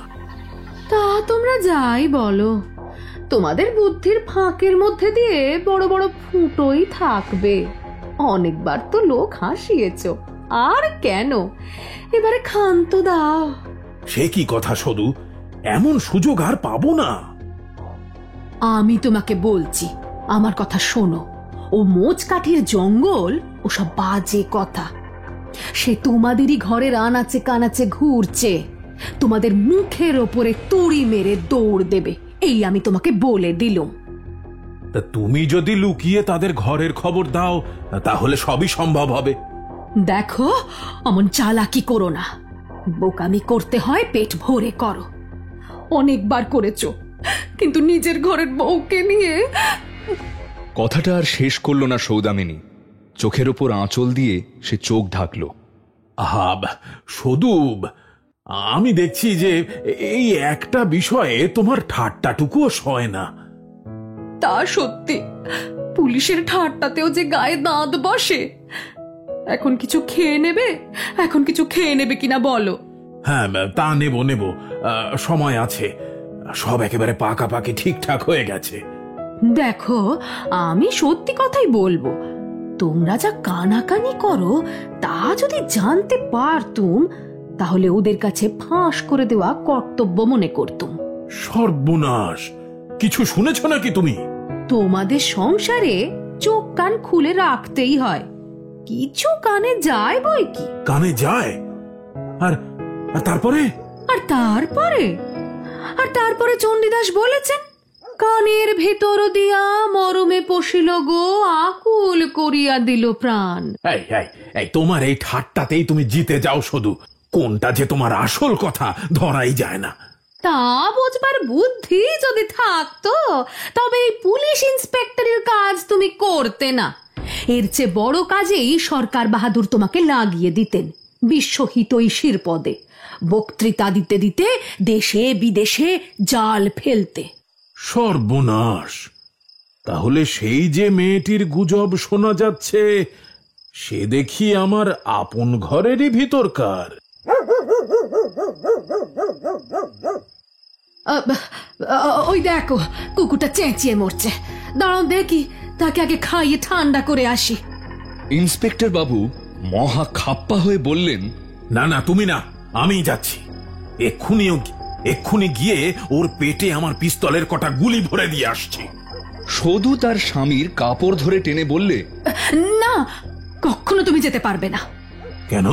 Speaker 10: তা তোমরা যাই বলো, তোমাদের বুদ্ধির ফাঁকের মধ্যে দিয়ে বড় বড় ফুটোই থাকবে। অনেকবার তো লোক হাসিয়েছ, আর কেন, এবারে ক্ষান্ত দাও।
Speaker 1: সে কি কথা সদু, এমন সুযোগ আর পাবো না।
Speaker 10: আমি তোমাকে বলছি, আমার কথা শোনো। ও মোচকাঠির জঙ্গল ওসব বাজে কথা। সে তোমাদেরই ঘরের আনাচে কানাচে ঘুরছে, তোমাদের মুখের ওপরে তুড়ি মেরে দৌড় দেবে, এই আমি তোমাকে বলে দিলুম।
Speaker 1: তা তুমি যদি লুকিয়ে তাদের ঘরের খবর দাও, তাহলে সবই সম্ভব হবে।
Speaker 10: দেখো, অমন চালাকি করো না। বোকামি করতে হয় পেট ভরে করো। অনেকবার করেছো, কিন্তু নিজের ঘরের বউকে নিয়ে।
Speaker 6: কথাটা আর শেষ করল না সৌদামিনী। চোখের ওপর আঁচল দিয়ে সে চোখ ঢাকল।
Speaker 1: আহাব সদুব, আমি দেখছি যে এই একটা বিষয়ে তোমার ঠাট্টাটুকুও সয় না।
Speaker 10: তা সত্যি, পুলিশের ঠাট্টাতেও যে গায়ে দাঁত বসে। এখন কিছু খেয়ে নেবে? এখন কিছু খেয়ে নেবে কিনা বলো?
Speaker 1: হ্যাঁ, তা নেব নেব, সময় আছে। সব একেবারে পাকাপাকি ঠিকঠাক হয়ে গেছে।
Speaker 10: দেখো, আমি সত্যি কথাই বলবো, তোমরা যা কানাকানি করো তা যদি জানতে পারতুম, তাহলে ওদের কাছে ফাঁস করে দেওয়া কর্তব্য মনে করতুম।
Speaker 1: সর্বনাশ! কিছু শুনেছ নাকি তুমি?
Speaker 10: তোমাদের সংসারে চোখ কান খুলে রাখতেই হয়। কিছু কানে যায় বই কি?
Speaker 1: কানে যায়? আর তারপরে
Speaker 10: আর তারপরে চণ্ডীদাস বলেছেন, কানের ভেতর দিয়া মরমে পশিল গো, আকুল করিয়া দিল প্রাণ।
Speaker 1: এই তোমার এই ঠাট্টাতেই তুমি জিতে যাও শুধু। কোনটা যে তোমার আসল কথা ধরাই যায় না।
Speaker 10: তা বুঝবার বুদ্ধি যদি থাকতো তবে এই পুলিশ ইন্সপেক্টরের কাজ তুমি করতে না। এর চেয়ে বড় কাজেই সরকার বাহাদুর তোমাকে লাগিয়ে দিতেন বিশ্বহিতৈষীর পদে, বক্তৃতা দিতে দিতে দেশে বিদেশে জাল ফেলতে।
Speaker 1: সর্বনাশ! তাহলে সেই যে মেয়েটির গুজব শোনা যাচ্ছে, সে দেখি আমার আপন ঘরেরই ভিতরকার।
Speaker 10: ওই দেখো, কুকুরটা চেঁচিয়ে মরছে। দাঁড়াও দেখি, তাকে আগে খাইয়ে ঠান্ডা করে আসি।
Speaker 6: ইন্সপেক্টর বাবু মহা খাপ্পা হয়ে বললেন,
Speaker 1: না না, তুমি না, আমি যাচ্ছি। এক্ষুনি গিয়ে ওর পেটে আমার পিস্তলের কটা গুলি ভরে দিয়ে আসছি।
Speaker 6: সদু তার স্বামীর কাপড় ধরে টেনে বললে,
Speaker 10: না, কখনো তুমি যেতে পারবে না।
Speaker 1: কেন?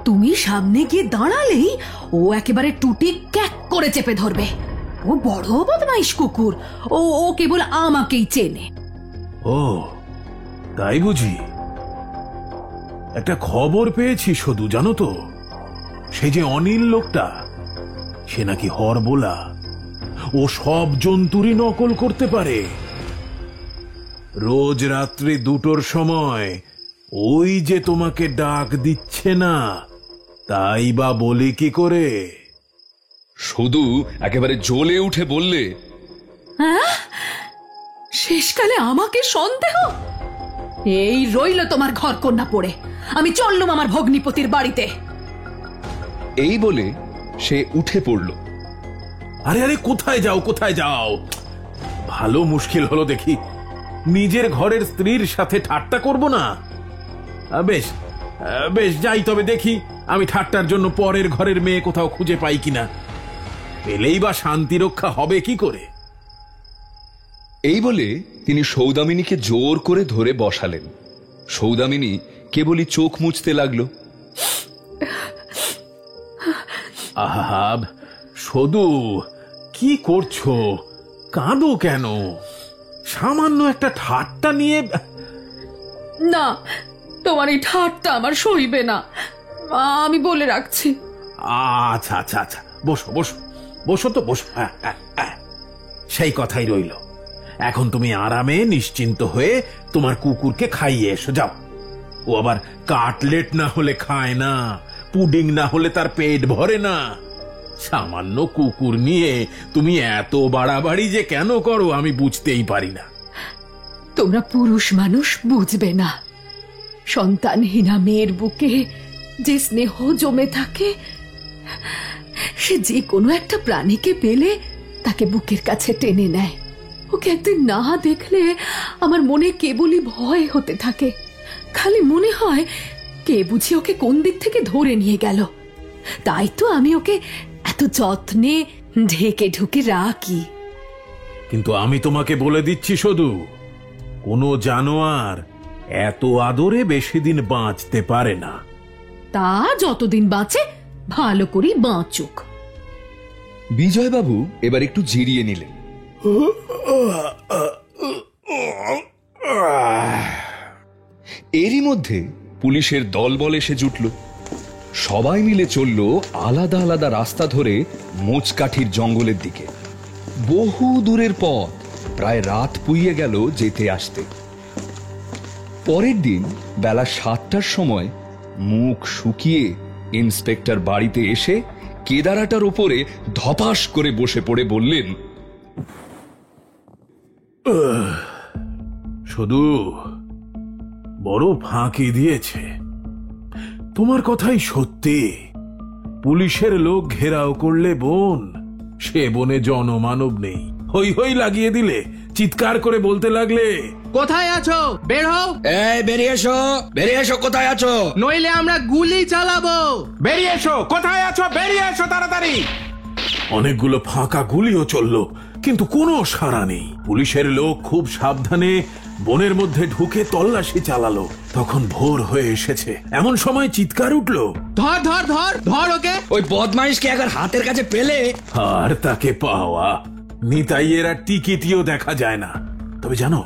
Speaker 10: তুমি সামনে গিয়ে দাঁড়ালেই ও একেবারে টুটি ক্যাক করে চেপে ধরবে। ও বড় বদমাইশ কুকুর, ও কেবল আমাকেই চেনে।
Speaker 1: ও তাই বুঝি? একটা খবর পেয়েছি শুধু, জানো তো, সে যে অনিল লোকটা, সে নাকি হরবোলা। ও সব জন্তুরই নকল করতে পারে। রোজ রাত্রি 2টোর সময় ওই যে তোমাকে ডাক দিচ্ছে না, তাই বা বলি কি করে?
Speaker 6: শুধু একেবারে জ্বলে উঠে বললে,
Speaker 10: হ্যাঁ, শেষকালে আমাকে সন্দেহ? এই রইল তোমার ঘর কন্যা পড়ে। আমি চললুম আমার ভগ্নিপতির বাড়িতে।
Speaker 6: এই বলে সে উঠে পড়ল।
Speaker 1: আরে আরে, কোথায় যাও? ভালো মুশকিল হলো দেখি। নিজের ঘরের স্ত্রীর সাথে ঠাট্টা করব না? বেশ বেশ, যাই তবে দেখি আমি ঠাট্টার জন্য পরের ঘরের মেয়ে কোথাও খুঁজে পাই কিনা। পেলেই বা শান্তি রক্ষা হবে কি করে?
Speaker 6: এই বলে তিনি সৌদামিনীকে জোর করে ধরে বসালেন। সৌদামিনী কেবলই চোখ মুছতে লাগলো।
Speaker 1: আহা, সদু, কি করছো? কাঁদো কেন? সামান্য একটা ঠাট্টা নিয়ে।
Speaker 10: না, তোমার এই ঠাট্টা আমার সইবে না, আমি বলে রাখছি।
Speaker 1: আচ্ছা আচ্ছা আচ্ছা, বসো বসো বসো তো, বসো। সেই কথাই রইল। এখন তুমি আরামে নিশ্চিন্ত হয়ে তোমার কুকুরকে খাইয়ে এসো, যাও। ও আবার কাটলেট না হলে খায় না, পুডিং না হলে তার পেট ভরে না। সামান্য কুকুর নিয়ে তুমি এত বাড়াবাড়ি যে কেন করো আমি বুঝতেই পারি না।
Speaker 10: তোমরা পুরুষ মানুষ বুঝবে না। সন্তানহীনা মেয়ের বুকে যে স্নেহ জমে থাকে, সে যে কোনো একটা প্রাণীকে পেলে তাকে বুকের কাছে টেনে নেয়। ওকে একদিন না দেখলে আমার মনে কেবলই ভয় হতে থাকে। খালি মনে হয় কে বুঝি ওকে কোন দিক থেকে ধরে নিয়ে গেল। তাই তো আমি ওকে এত যত্নে ঢেকে ঢুকে রাখি।
Speaker 1: কিন্তু আমি তোমাকে বলে দিচ্ছি শুধু, কোনো জানোয়ার এত আদরে বেশি দিন বাঁচতে পারে না।
Speaker 10: তা যতদিন বাঁচে ভালো করে বাঁচুক।
Speaker 6: বিজয়বাবু এবার একটু জিরিয়ে নিলেন। এরই মধ্যে পুলিশের দলবল এসে জুটল। সবাই মিলে চলল আলাদা আলাদা রাস্তা ধরে মোচকাঠির জঙ্গলের দিকে। বহু দূরের পথ, প্রায় রাত পুইয়ে গেল যেতে আসতে। পরের দিন বেলা 7টার সময় মুখ শুকিয়ে ইন্সপেক্টর বাড়িতে এসে কেদারাটার ওপরে ধপাস করে বসে পড়ে বললেন,
Speaker 1: শুধু বড় ফাঁকি দিয়েছে। তোমার কথাই সত্যি। পুলিশের লোক ঘেরাও করলে বন, সে বনে জনমানব নেই। হই হই লাগিয়ে দিলে, চিৎকার করে বলতে লাগলে,
Speaker 14: কোথায় আছো? বের হও।
Speaker 12: এই বেরিয়ে এসো, কোথায় আছো?
Speaker 14: নইলে আমরা গুলি চালাবো।
Speaker 13: বেরিয়ে এসো, কোথায় আছো? বেরিয়ে এসো তাড়াতাড়ি।
Speaker 1: অনেকগুলো ফাঁকা গুলিও চলল, কিন্তু কোনো সাড়া নেই। পুলিশের লোক খুব সাবধানে বনের মধ্যে ঢুকে তল্লাশি চালালো। তখন ভোর হয়ে এসেছে, এমন সময় চিৎকার উঠলো,
Speaker 14: ধর ধর ধর ধর ওকে।
Speaker 12: ওই বদমাইশকে একবার হাতের কাছে পেলে।
Speaker 1: আর তাকে পাওয়া, নিতাইয়ের আর টিকিটিও দেখা যায় না। তবে জানো,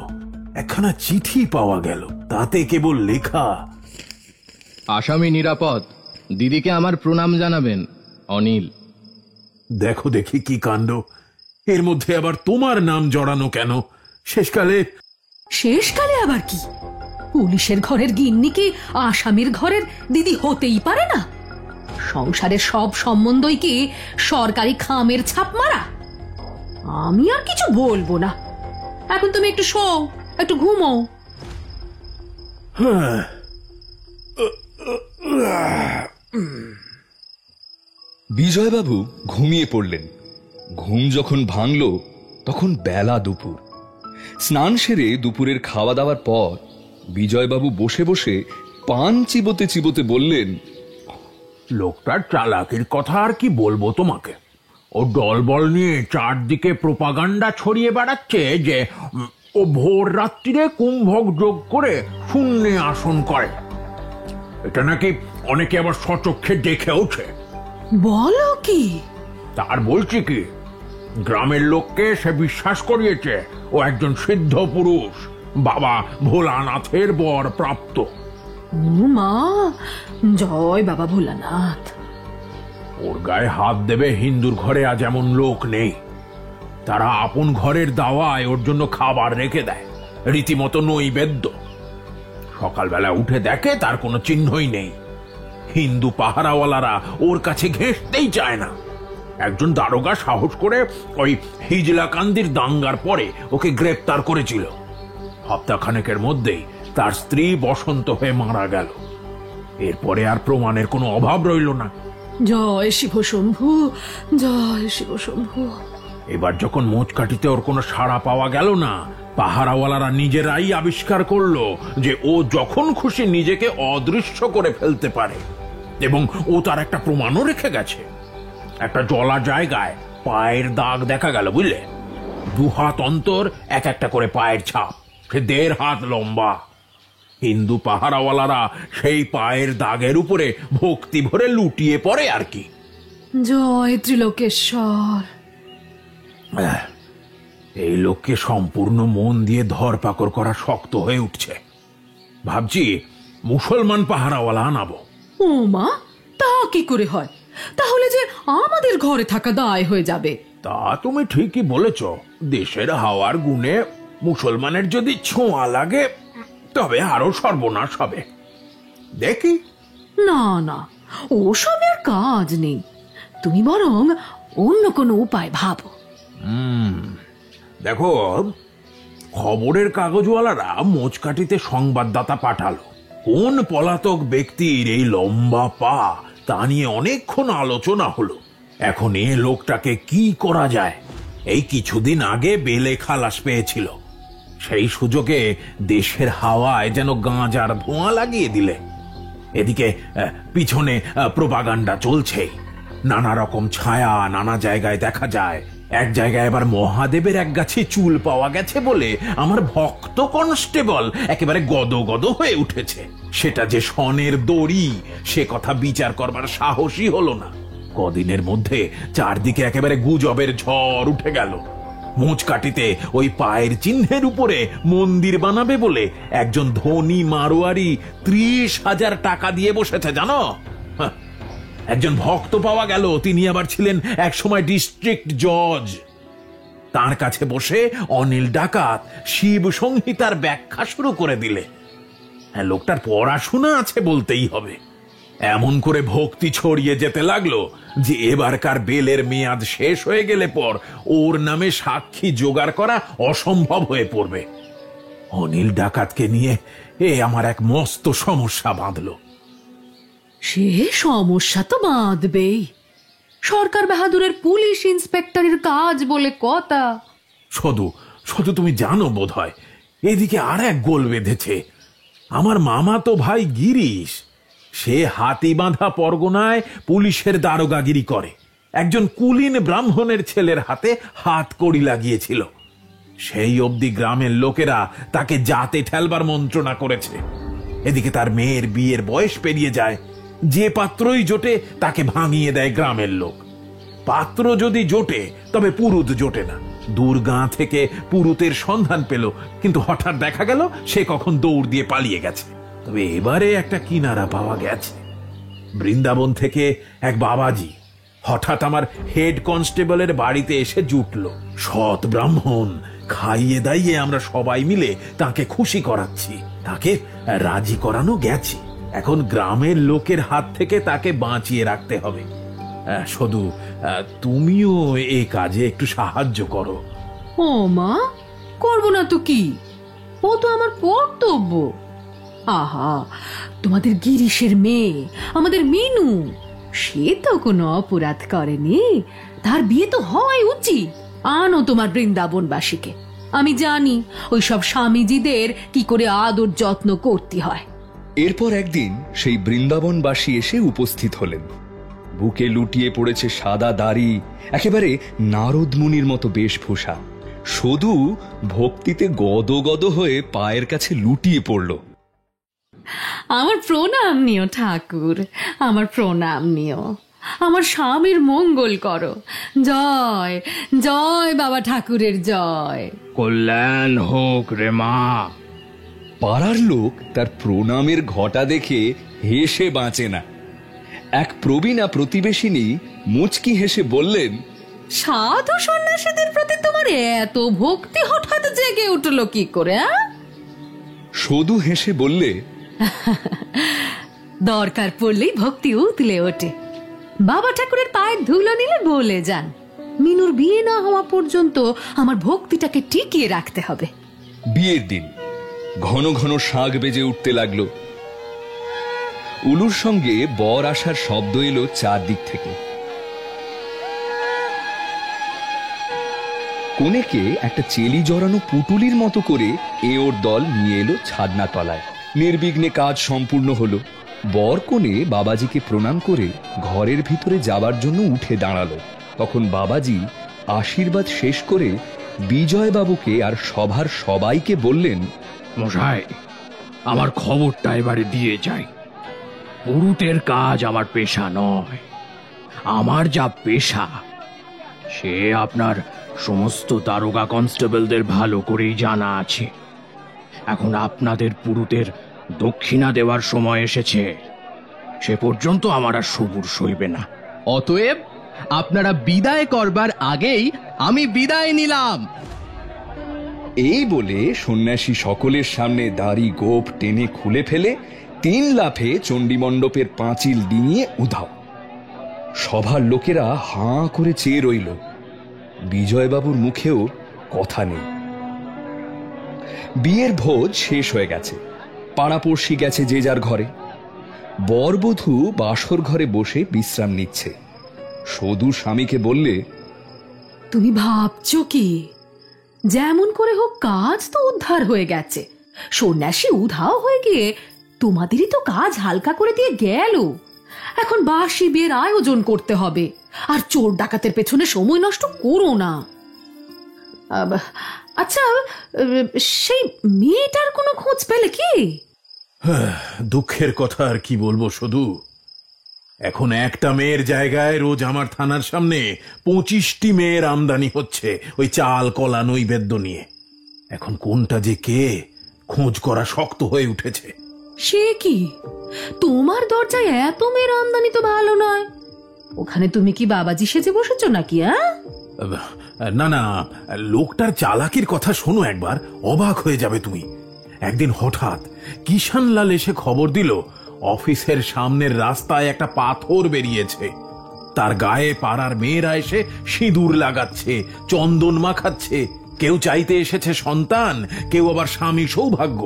Speaker 1: একখানা চিঠি পাওয়া গেল, তাতে কেবল লেখা,
Speaker 9: আসামি নিরাপদ, দিদিকে আমার প্রণাম জানাবেন, অনিল।
Speaker 1: দেখো দেখি কি কাণ্ড, এর মধ্যে আবার তোমার নাম জড়ানো কেন?
Speaker 10: শেষকালে আবার কি? পুলিশের ঘরের গিন্নি কি আসামির ঘরের দিদি হতেই পারে না? সংসারের সব সম্বন্ধই কি সরকারি খামের ছাপ মারা? আমি আর কিছু বলবো না, এখন তুমি একটু শোও, একটু ঘুমো।
Speaker 6: বিজয়বাবু ঘুমিয়ে পড়লেন। ঘুম যখন ভাঙল তখন বেলা দুপুর। স্নান সেরে দুপুরের খাওয়া দাওয়ার পর বিজয়বাবু বসে বসে পান চিবোতে চিবোতে বললেন,
Speaker 8: লোকটার চালাকির কথা আর কি বলবো তোমাকে। ও দলবল নিয়ে চারদিকে প্রোপাগান্ডা ছড়িয়ে বেড়াচ্ছে যে ও ভোর রাত্রিরে কুম্ভক যোগ করে শূন্যে আসন করে। এটা নাকি অনেকে আবার সচক্ষে দেখেওছে।
Speaker 10: বলো কি?
Speaker 8: তার বলছি কি, গ্রামের লোককে সে বিশ্বাস করিয়েছে ও একজন সিদ্ধ পুরুষ, বাবা ভোলানাথের বর প্রাপ্ত।
Speaker 10: মা, জয় বাবা ভোলানাথ।
Speaker 8: ওর গায়ে হাত দেবে হিন্দুর ঘরে আজ এমন লোক নেই। তারা আপন ঘরের দাওয়ায় ওর জন্য খাবার রেখে দেয়, রীতিমতো নৈবেদ্য। সকালবেলা উঠে দেখে তার কোনো চিহ্নই নেই। হিন্দু পাহারাওয়ালারা ওর কাছে ঘেঁষতেই চায় না। একজন দারোগা সাহস করে ওই হিজলাকান্দির দাঙ্গার পরে ওকে গ্রেপ্তার করেছিল। সপ্তাহখানেকের মধ্যেই তার স্ত্রী বসন্ত হয়ে মারা গেল। এরপরে আর প্রমাণের কোনো অভাব রইল না।
Speaker 10: জয় শিব শম্ভু, জয় শিব শম্ভু।
Speaker 8: এবার যখন মোচ কাটিতে ওর কোনো সাড়া পাওয়া গেল না, পাহারাওয়ালারা নিজেরাই আবিষ্কার করলো যে ও যখন খুশি নিজেকে অদৃশ্য করে ফেলতে পারে, এবং ও তার একটা প্রমাণও রেখে গেছে। একটা জলা জায়গায় পায়ের দাগ দেখা গেল, বুঝলে? 2 হাত অন্তর এক একটা করে পায়ের ছাপ, সে 1.5 হাত লম্বা। হিন্দু পাহারাওয়ালারা সেই পায়ের দাগের উপরে ভক্তি ভরে লুটিয়ে পড়ে আর কি।
Speaker 10: জয় ত্রিলোকেশ্বর।
Speaker 8: এই লোককে সম্পূর্ণ মন দিয়ে ধরপাকড় করা শক্ত হয়ে উঠছে। ভাবছি মুসলমান পাহারাওয়ালা আনাবো।
Speaker 10: ও মা, তা কি করে হয়? তাহলে যে আমাদের ঘরে থাকা দায় হয়ে যাবে।
Speaker 8: তা তুমি ঠিকই বলেছ। দেশের হাওয়ার গুণে মুসলমানের যদি ছোঁয়া লাগে তবে আরো সর্বনাশ হবে। দেখি।
Speaker 10: না না, ওসবের কাজ নেই। তুমি বরং অন্য কোনো উপায় ভাবো।
Speaker 8: দেখো, খবরের কাগজওয়ালারা মোচকাটিতে সংবাদদাতা পাঠালো। কোন পলাতক ব্যক্তির এই লম্বা পা তা নিয়ে অনেকক্ষণ আলোচনা হলো। এখন এ লোকটাকে কি করা যায়? এই কিছুদিন আগে বেলে খালাস পেয়েছিল, সেই সুযোগে দেশের হাওয়ায় যেন গাঁজার ধোঁয়া লাগিয়ে দিলে। এদিকে পিছনে প্রোপাগান্ডা চলছেই, নানা রকম ছায়া নানা জায়গায় দেখা যায়। এক জায়গায় আবার মহাদেবের এক গাছে চুল পাওয়া গেছে বলে আমার ভক্ত কনস্টেবল একেবারে গদগদ হয়ে উঠেছে। সেটা যে সনের দড়ি সে কথা বিচার করবার সাহসই হলো না। কদিনের মধ্যে চারদিকে একেবারে গুজবের ঝড় উঠে গেল। মোচকাটিতে ওই পায়ের চিহ্নের উপরে মন্দির বানাবে বলে একজন ধনী মারোয়ারি 30,000 টাকা দিয়ে বসেছে, জানো? একজন ভক্ত পাওয়া গেল, তিনি আবার ছিলেন একসময় ডিস্ট্রিক্ট জজ। তার কাছে বসে অনিল ডাকাত শিব সংহিতার ব্যাখ্যা শুরু করে দিলে। লোকটার পড়াশোনা আছে বলতেই হবে। এমন করে ভক্তি ছড়িয়ে যেতে লাগলো যে এবারকার বেলের মেয়াদ শেষ হয়ে গেলে পর ওর নামে সাক্ষী জোগাড় করা অসম্ভব হয়ে পড়বে। অনিল ডাকাতকে নিয়ে আমার এক মস্ত সমস্যা বাঁধলো।
Speaker 10: সে সমস্যা তো বাঁধবেই, সরকার বাহাদুরের পুলিশ ইন্সপেক্টরের কাজ বলে কথা।
Speaker 8: শুধু তুমি জানো বোধ হয়, এদিকে আর এক গোল বেঁধেছে। আমার মামা তো ভাই গিরিশ, সে হাতিবাঁধা পরগনায় পুলিশের দারোগাগিরি করে। একজন কুলীন ব্রাহ্মণের ছেলের হাতে হাত কড়ি লাগিয়েছিল।
Speaker 1: সেই অবধি গ্রামের লোকেরা তাকে জাতে ঠেলবার মন্ত্রণা করেছে। এদিকে তার মেয়ের বিয়ের বয়স পেরিয়ে যায়, যে পাত্রই জোটে তাকে ভাঙিয়ে দেয় গ্রামের লোক। পাত্র যদি জোটে তবে পুরুত জোটে না। দূর গাঁ থেকে পুরুতের সন্ধান পেল, কিন্তু হঠাৎ দেখা গেল সে কখন দৌড় দিয়ে পালিয়ে গেছে। তবে এবারে একটা কিনারা পাওয়া গেছে। বৃন্দাবন থেকে এক বাবাজি হঠাৎ আমার হেড কনস্টেবলের বাড়িতে এসে জুটল। সৎ ব্রাহ্মণ, খাইয়ে দাইয়ে আমরা সবাই মিলে তাকে খুশি করাচ্ছি। তাকে রাজি করানো গেছে। এখন গ্রামের লোকের হাত থেকে তাকে বাঁচিয়ে রাখতে হবে। শুধু তুমিও এই কাজে একটু সাহায্য করো।
Speaker 10: ও মা, করবো না তো কি, ও তো আমার কর্তব্য। আহা, তোমাদের গিরিশের মেয়ে আমাদের মিনু, সে তো কোনো অপরাধ করেনি, তার বিয়ে তো হওয়াই উচিত। আনো তোমার বৃন্দাবনবাসীকে, আমি জানি ওই সব স্বামীজিদের কি করে আদর যত্ন করতে হয়।
Speaker 6: এরপর একদিন সেই বৃন্দাবনবাসী এসে উপস্থিত হলেন। বুকে লুটিয়ে পড়েছে সাদা দাড়ি, একেবারে নারদ মুনির মতো বেশভূষা। শুধু ভক্তিতে গদগদ হয়ে পায়ের কাছে লুটিয়ে পড়ল।
Speaker 10: আমার প্রণাম নিও ঠাকুর, আমার প্রণাম নিও, আমার স্বামীর মঙ্গল করো। জয় জয় বাবা ঠাকুরের জয়।
Speaker 5: কল্যাণ হোক রে মা।
Speaker 6: পাড়ার লোক তার প্রণামের ঘটা দেখে হেসে বাঁচে না। এক প্রবীণা প্রতিবেশিনী মুচকি হেসে বললেন,
Speaker 10: সাধু সন্ন্যাসীদের প্রতি তোমার এত ভক্তি হঠাৎ জেগে উঠলো কি করে?
Speaker 6: শুধু হেসে বললে,
Speaker 10: দরকার পড়লেই ভক্তি উতলে ওঠে। বাবা ঠাকুরের পায়ের ধুলো নিলে বলে যান, মিনুর বিয়ে না হওয়া পর্যন্ত আমার ভক্তিটাকে টিকিয়ে রাখতে হবে।
Speaker 6: বিয়ের দিন ঘন ঘন শাঁখ বেজে উঠতে লাগলো। উলুর সঙ্গে বর আসার শব্দ এলো চারদিক থেকে। কোনেকে একটা চেলি জড়ানো পুটুলির মতো করে এ ওর দল নিয়ে এলো ছাদনা তলায়। নির্বিঘ্নে কাজ সম্পূর্ণ হলো। বর কোণে বাবাজিকে প্রণাম করে ঘরের ভিতরে যাবার জন্য উঠে দাঁড়ালো। তখন বাবাজি আশীর্বাদ শেষ করে বিজয় বাবুকে আর সভার সবাইকে বললেন,
Speaker 5: মশাই, আমার খবরটা এবারে দিয়ে যাই। পুরুতের কাজ আমার পেশা নয়, আমার যা পেশা সে আপনার সমস্ত দারোগা কনস্টেবলদের ভালো করেই জানা আছে। এখন আপনাদের পুরুতের দক্ষিণা দেওয়ার সময় এসেছে, সে পর্যন্ত আমার আর সবুর সইবে না।
Speaker 14: অতএব আপনারা বিদায় করবার আগেই আমি বিদায় নিলাম।
Speaker 6: এই বলে সন্ন্যাসী সকলের সামনে দাড়ি গোপ টেনে খুলে ফেলে 3 লাফে চণ্ডীমণ্ডপের পাঁচিল ডিঙিয়ে উধাও। সভার লোকেরা হাঁ করে চেয়ে রইল। বিজয়বাবুর মুখেও কথা নেই। বিয়ের ভোজ শেষ হয়ে গেছে। পাড়াপড়শি গেছে যে যার ঘরে। বরবধূ বাসর ঘরে বসে বিশ্রাম নিচ্ছে। সদু স্বামীকে বললে,
Speaker 10: তুমি ভাবছো কি, যেমন করে হোক কাজ তো উদ্ধার হয়ে গেছে। সন্ন্যাসী উধাও হয়ে গিয়ে তোমাদেরই তো কাজ হালকা করে দিয়ে গেল। এখন বাসি বিয়ের আয়োজন করতে হবে, আর চোর ডাকাতের পেছনে সময় নষ্ট করো না। আচ্ছা, সেই মেয়েটার কোনো খোঁজ পেলে কি?
Speaker 1: দুঃখের কথা আর কি বলবো শুধু। এখন একটা মেয়ের জায়গায় রোজ আমার থানার সামনে 25টি মেয়ের আমদানি হচ্ছে ওই চাল কলা নৈবেদ্য নিয়ে। এখন কোনটা যে কে খোঁজ করা শক্ত হয়ে উঠেছে।
Speaker 10: সে কি, তোমার দরজায় এত মেয়ের আমদানি তো ভালো নয়। ওখানে তুমি কি বাবাজি সেজে বসেছো নাকি?
Speaker 1: না না, লোকটার চালাকির কথা শোনো একবার, অবাক হয়ে যাবে তুমি। একদিন হঠাৎ কিষানলাল এসে খবর দিল অফিসের সামনের রাস্তায় একটা পাথর বেরিয়েছে। তার গায়ে পাড়ার মেয়েরা এসে সিঁদুর লাগাচ্ছে, চন্দন মাখাচ্ছে। কেউ চাইতে এসেছে সন্তান, কেউ আবার স্বামী সৌভাগ্য,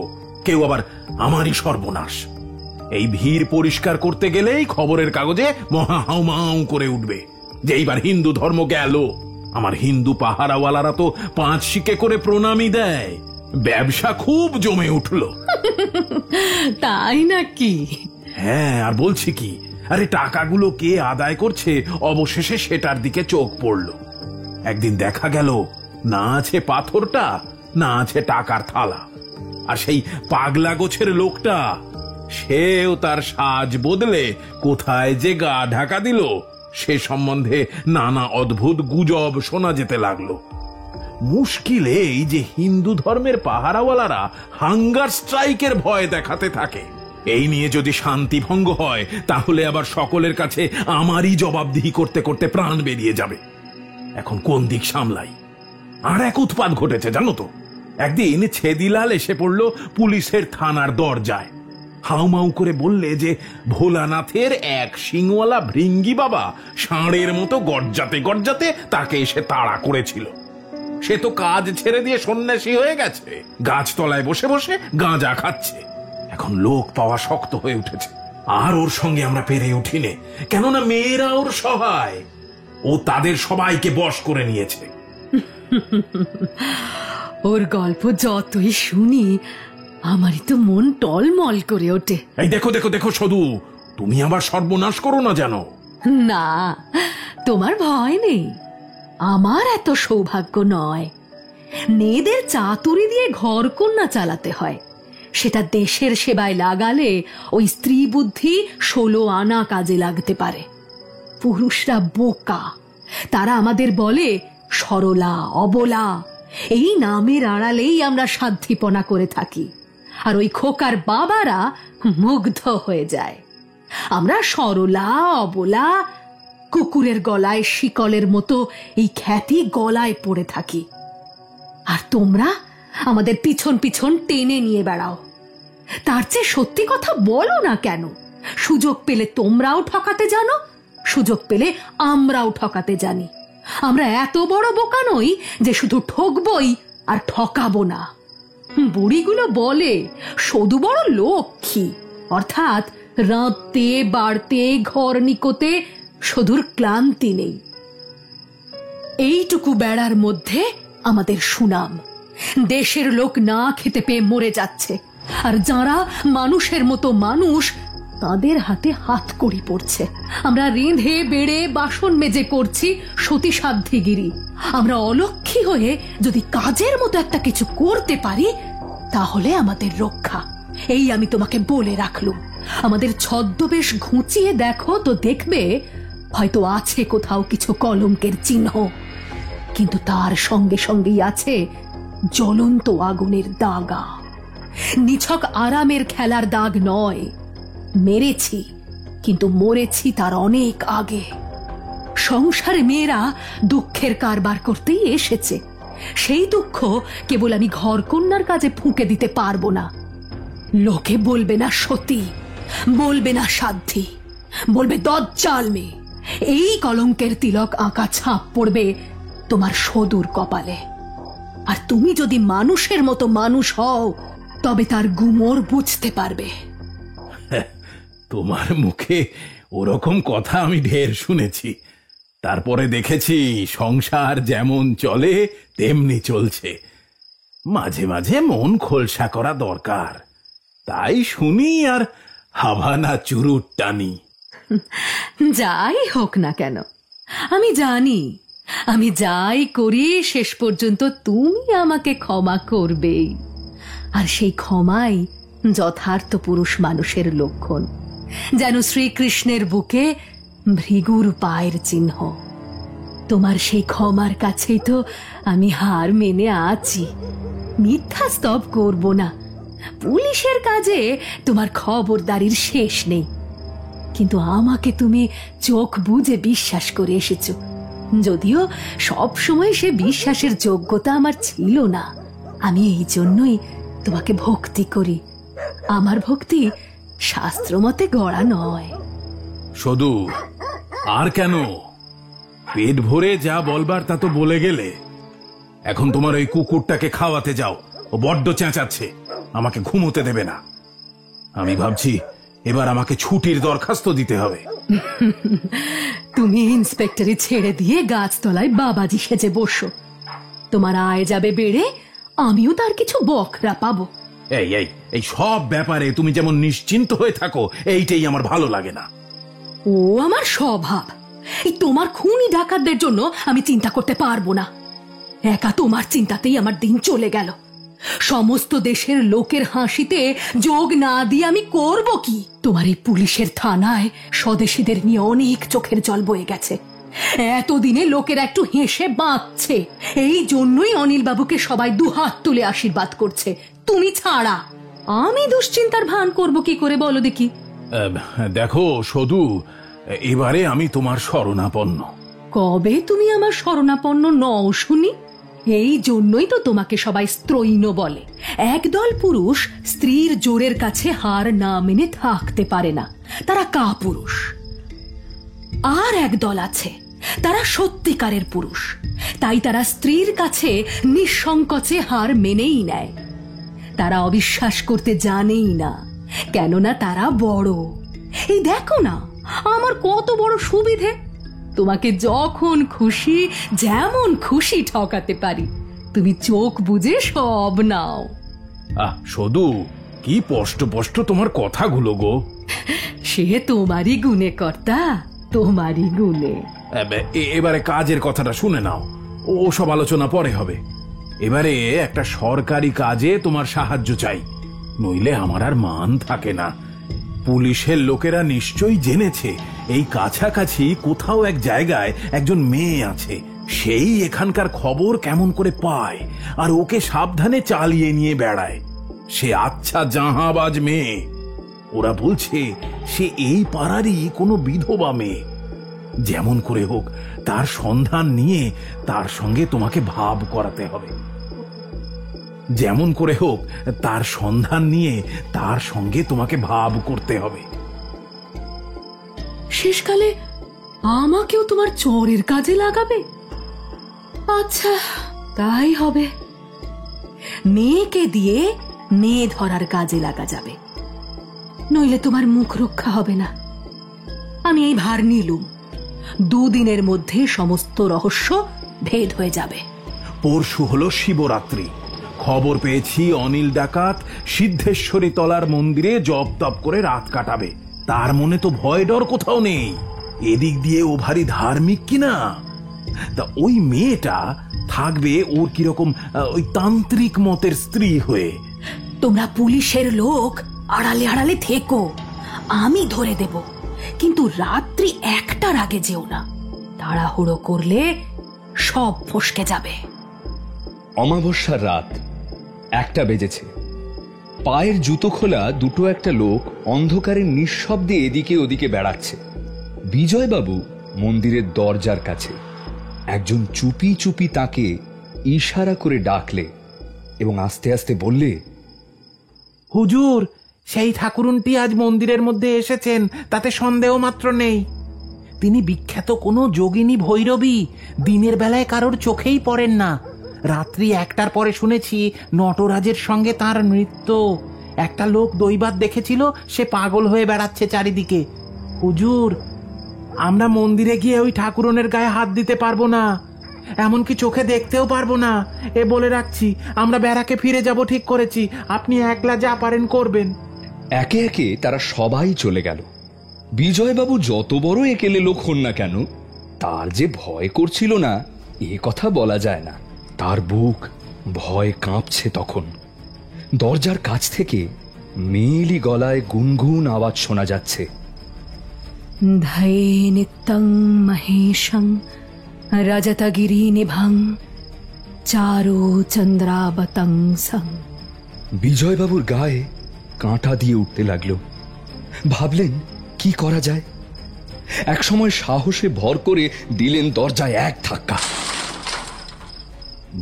Speaker 1: কেউ আবার আমারই সর্বনাশ। এই ভিড় পরিষ্কার করতে গেলেই খবরের কাগজে মহা হাউমাউ করে উঠবে যে এইবার হিন্দু ধর্ম গেল। আমার হিন্দু পাহারাওয়ালারা তো 5 শিকে করে প্রণামী দেয়। ব্যবসা খুব জমে উঠল।
Speaker 10: তাই নাকি?
Speaker 1: হ্যাঁ, আর বলছি কি, আরে টাকাগুলো কে আদায় করছে অবশেষে সেটার দিকে চোখ পড়ল। একদিন দেখা গেল
Speaker 8: না আছে পাথরটা, না আছে টাকার থালা। আর সেই পাগলা গোছের লোকটা, সেও তার সাজ বদলে কোথায় যে গা ঢাকা দিল সে সম্বন্ধে নানা অদ্ভুত গুজব শোনা যেতে লাগলো। মুশকিল এই যে হিন্দু ধর্মের পাহারাওয়ালারা হাঙ্গার স্ট্রাইকের ভয় দেখাতে থাকে। এই নিয়ে যদি শান্তি ভঙ্গ হয় তাহলে আবার সকলের কাছে আমারই জবাবদিহি করতে করতে প্রাণ বেরিয়ে যাবে। এখন কোন দিক সামলাই? আর এক উৎপাত ঘটেছে জানো তো। একদিন ছেদিলাল এসে পড়ল পুলিশের থানার দরজায়। হাউমাউ করে বললে যে ভোলানাথের এক শিংওয়ালা ভৃঙ্গি বাবা ষাঁড়ের মতো গর্জাতে গর্জাতে তাকে এসে তাড়া করেছিল। সে তো কাজ ছেড়ে দিয়ে সন্ন্যাসী হয়ে গেছে, গাছতলায় বসে বসে গাঁজা খাচ্ছে। এখন লোক পাওয়া শক্ত হয়ে উঠেছে। আর ওর সঙ্গে আমরা পেরে উঠিনে, কেননা মেয়েরা ওর সহায়। ও তাদের সবাইকে বশ করে নিয়েছে।
Speaker 10: ওর গল্প যতই শুনি আমারই তো মন টলমল করে ওঠে।
Speaker 8: এই দেখো দেখো দেখো শুধু, তুমি আবার সর্বনাশ করো না জানো।
Speaker 10: না, তোমার ভয় নেই। আমার এত সৌভাগ্য নয়। মেয়েদের চাতুরি দিয়ে ঘর কন্যা চালাতে হয়। সেটা দেশের সেবায় লাগালে ওই স্ত্রী বুদ্ধি 16 আনা কাজে লাগতে পারে। পুরুষরা বোকা, তারা আমাদের বলে সরলা, অবলা। এই নামের আড়ালেই আমরা সাধ্যিপনা করে থাকি, আর ওই খোকার বাবারা মুগ্ধ হয়ে যায়। আমরা সরলা, অবলা, কুকুরের গলায় শিকলের মতো এই খ্যাতি গলায় পড়ে থাকি। আর তোমরা আমাদের পিছন পিছন টেনে নিয়ে বেড়াও। তার চেয়ে সত্যি কথা বলো না কেন? সুযোগ পেলে তোমরাও ঠকাতে জানো, সুযোগ পেলে আমরাও ঠকাতে জানি। আমরা এত বড় বোকা নই যে শুধু ঠকবই আর ঠকাবো না। বুড়িগুলো বলে শুধু বড় লক্ষ্মী, অর্থাৎ রাঁধতে বাড়তে ঘর নিকোতে শুধুর ক্লান্তি নেই। এইটুকু বেড়ার মধ্যে আমাদের সুনাম। দেশের লোক না খেতে পেয়ে মরে যাচ্ছে, আর যারা মানুষের মতো মানুষ তাদের হাতে হাতকড়ি পড়ছে। আমরা রেঁধে বেড়ে বাসন মেজে করছি সতীসাধ্যিগিরি। আমরা অলক্ষী হয়ে যদি কাজের মতো একটা কিছু করতে পারি তাহলে আমাদের রক্ষা। এই আমি তোমাকে বলে রাখলুম। আমাদের ছদ্মবেশ ঘুঁচিয়ে দেখো তো দেখবে হয়তো আছে কোথাও কিছু কলঙ্কের চিহ্ন, কিন্তু তার সঙ্গে সঙ্গেই আছে জ্বলন্ত আগুনের দাগা। নিছক আরামের খেলার দাগ নয়। মেরেছি, কিন্তু মরেছি তার অনেক আগে। সংসারে মেয়েরা দুঃখের কারবার করতেই এসেছে। সেই দুঃখ কেবল আমি ঘর কন্যার কাজে ফুঁকে দিতে পারবো না। লোকে বলবে না সতী, বলবে না সাধ্যী, বলবে দজ্জাল মেয়ে। এই কলঙ্কের তিলক আঁকা ছাপ পড়বে তোমার সদূর কপালে। আর তুমি যদি মানুষের মতো মানুষ হও তবে তার গুমর বুঝতে পারবে।
Speaker 8: তোমার মুখে ওরকম কথা আমি ঢের শুনেছি, তারপরে দেখেছি সংসার যেমন চলে তেমনি চলছে। মাঝে মাঝে মন খোলসা করা দরকার, তাই শুনি আর হাভানা চুরুট টানি।
Speaker 10: যাই হোক না কেন, আমি জানি আমি যাই করি শেষ পর্যন্ত তুমি আমাকে ক্ষমা করবেই। আর সেই ক্ষমাই যথার্থ পুরুষ মানুষের লক্ষণ, যেন শ্রীকৃষ্ণের বুকে ভৃগুর পায়ের চিহ্ন। তোমার সেই ক্ষমার কাছেই তো আমি হার মেনে আছি। মিথ্যা স্তব করব না। পুলিশের কাজে তোমার খবরদারির শেষ নেই, কিন্তু আমাকে তুমি চোখ বুজে বিশ্বাস করে এসেছো, যদিও সব সময় সে বিশ্বাসের যোগ্যতা আমার ছিল না। আমি এই জন্যই তোমাকে ভক্তি করি। আমার ভক্তি শাস্ত্রমতে গড়া নয়।
Speaker 8: শুধু আর কেন, পেট ভরে যা বলবার তা তো বলে গেলে। এখন তোমার ওই কুকুরটাকে খাওয়াতে যাও, ও বড্ড চেঁচাচ্ছে, আমাকে ঘুমোতে দেবে না। আমি ভাবছি এবার আমাকে ছুটির দরখাস্ত দিতে হবে।
Speaker 10: তুমি ইন্সপেক্টরি ছেড়ে দিয়ে গাছতলায় বাবাজি সেজে বসো। তোমার আয় যাবে বেড়ে, আমিও তার কিছু বকরা পাবো।
Speaker 8: এই এই এই সব ব্যাপারে তুমি যেমন নিশ্চিন্ত হয়ে থাকো, এইটাই আমার ভালো লাগে না।
Speaker 10: ও আমার স্বভাব। এই তোমার খুনি ডাকাতদের জন্য আমি চিন্তা করতে পারবো না। একা তোমার চিন্তাতেই আমার দিন চলে গেল। সমস্ত দেশের লোকের হাসিতে যোগ না দিয়ে আমি করব কি? তোমার এই পুলিশের থানায় স্বদেশীদের নিয়ে অনেক চোখের জল বয়ে গেছে। এতদিনে লোকেরা একটু হেসে বাঁচছে, এই জন্যই অনিল বাবুকে সবাই দুহাত তুলে আশীর্বাদ করছে, তুমি ছাড়া। আমি দুশ্চিন্তার ভান করব কি করে বলো দেখি?
Speaker 1: দেখো সদু, এবারে আমি তোমার শরণাপন্ন।
Speaker 10: কবে তুমি আমার শরণাপন্ন নও শুনি? এই জন্যই তো তোমাকে সবাই স্ত্রৈণ বলে। একদল পুরুষ স্ত্রীর জোরের কাছে হার না মেনে থাকতে পারে না, তারা কাপুরুষ। আর একদল আছে, তারা সত্যিকারের পুরুষ, তাই তারা স্ত্রীর কাছে নিঃসংকোচে হার মেনেই নেয়। তারা অবিশ্বাস করতে জানেই না, কেননা তারা বড়। এই দেখো না, আমার কত বড় সুবিধে, তোমাকে যখন খুশি যেমন খুশি ঠকাতে পারি। তুমি চোখ বুজে সব নাও।
Speaker 1: সদু, কি স্পষ্ট স্পষ্ট তোমার কথাগুলো গো।
Speaker 10: সে তোমারই গুণে কর্তা, তোমারই গুণে।
Speaker 1: এবারে কাজের কথাটা শুনে নাও, ও সব আলোচনা পরে হবে। এবারে একটা সরকারি কাজে তোমার সাহায্য চাই, নইলে আমার আর মান থাকে না। পুলিশের লোকেরা নিশ্চয়ই জেনেছে এই কাছাকাছি কোথাও এক জায়গায় একজন মেয়ে আছে। সেই এখানকার খবর কেমন করে পায় আর ওকে সাবধানে চালিয়ে নিয়ে বেড়ায়। সে আচ্ছা জাহাবাজ মেয়ে। ওরা বলছে সে এই পাড়ারই কোনো বিধবা মেয়ে। যেমন করে হোক তার সন্ধান নিয়ে তার সঙ্গে তোমাকে ভাব করাতে হবে। যেমন করে হোক তার সন্ধান নিয়ে তার সঙ্গে তোমাকে ভাব করতে হবে।
Speaker 10: শেষকালে আমাকেও তোমার চোরের কাজে লাগাবে? আচ্ছা, তাই হবে। মেয়েকে দিয়ে মেয়ে ধরার কাজে লাগা যাবে, নইলে তোমার মুখ রক্ষা হবে না। আমি এই ভার নিলুম, দুদিনের মধ্যে সমস্ত রহস্য ভেদ হয়ে যাবে।
Speaker 1: পরশু হলো শিবরাত্রি। খবর পেয়েছি অনিল ডাকাত সিদ্ধেশ্বরী তলার মন্দিরে জপ তপ করে রাত কাটাবে। তার মনে তো ভয় ডর কোথাও নেই। এদিক দিয়ে ও ভারী ধার্মিক কিনা। তা ওই মেয়েটা থাকবে ওর কিরকম ওই তান্ত্রিক মতের স্ত্রী হয়ে।
Speaker 10: তোমরা পুলিশের লোক আড়ালে আড়ালে থেকো, আমি ধরে দেব, কিন্তু রাত্রি 1টার আগে যেও না। তাড়াহুড়ো করলে সব ফসকে যাবে।
Speaker 6: অমাবস্যার রাত 1টা বেজেছে। পায়ের জুতো খোলা দুটো একটা লোক অন্ধকারে নিঃশব্দে এদিকে ওদিকে বেড়াচ্ছে। বিজয়বাবু মন্দিরের দরজার কাছে। একজন চুপি চুপি তাকে ইশারা করে ডাকলে এবং আস্তে আস্তে বললে,
Speaker 13: হুজুর, সেই ঠাকুরুনটি আজ মন্দিরের মধ্যে এসেছেন, তাতে সন্দেহ মাত্র নেই। তিনি বিখ্যাত কোনো যোগিনী ভৈরবী, দিনের বেলায় কারোর চোখেই পড়েন না। রাত্রি 1টার পরে শুনেছি নটরাজের সঙ্গে তার নৃত্য। একটা লোক দৈবাত দেখেছিল, সে পাগল হয়ে বেড়াচ্ছে চারিদিকে। হুজুর, আমরা মন্দিরে গিয়ে ওই ঠাকুরনের গায়ে হাত দিতে পারবো না, এমনকি চোখে দেখতেও পারবো না। এ বলে রাখছি, আমরা ব্যারাকে ফিরে যাব ঠিক করেছি। আপনি একলা যা পারেন করবেন।
Speaker 6: একে একে তারা সবাই চলে গেল। বিজয়বাবু যত বড় একেলে লোক হন না কেন, তার যে ভয় করছিল না এ কথা বলা যায় না। তার বুক ভয় কাঁপছে তখন। দরজার কাছ থেকে মেয়েলি গলায় গুনগুন আওয়াজ শোনা যাচ্ছে,
Speaker 10: ধয়ে নিত্যং মহেশং রজতগিরি নিভং চারু চন্দ্রাবতং সং।
Speaker 6: বিজয়বাবুর গায়ে কাঁটা দিয়ে উঠতে লাগলো। ভাবলেন কি করা যায়। একসময় সাহসে ভর করে দিলেন দরজায় এক ধাক্কা।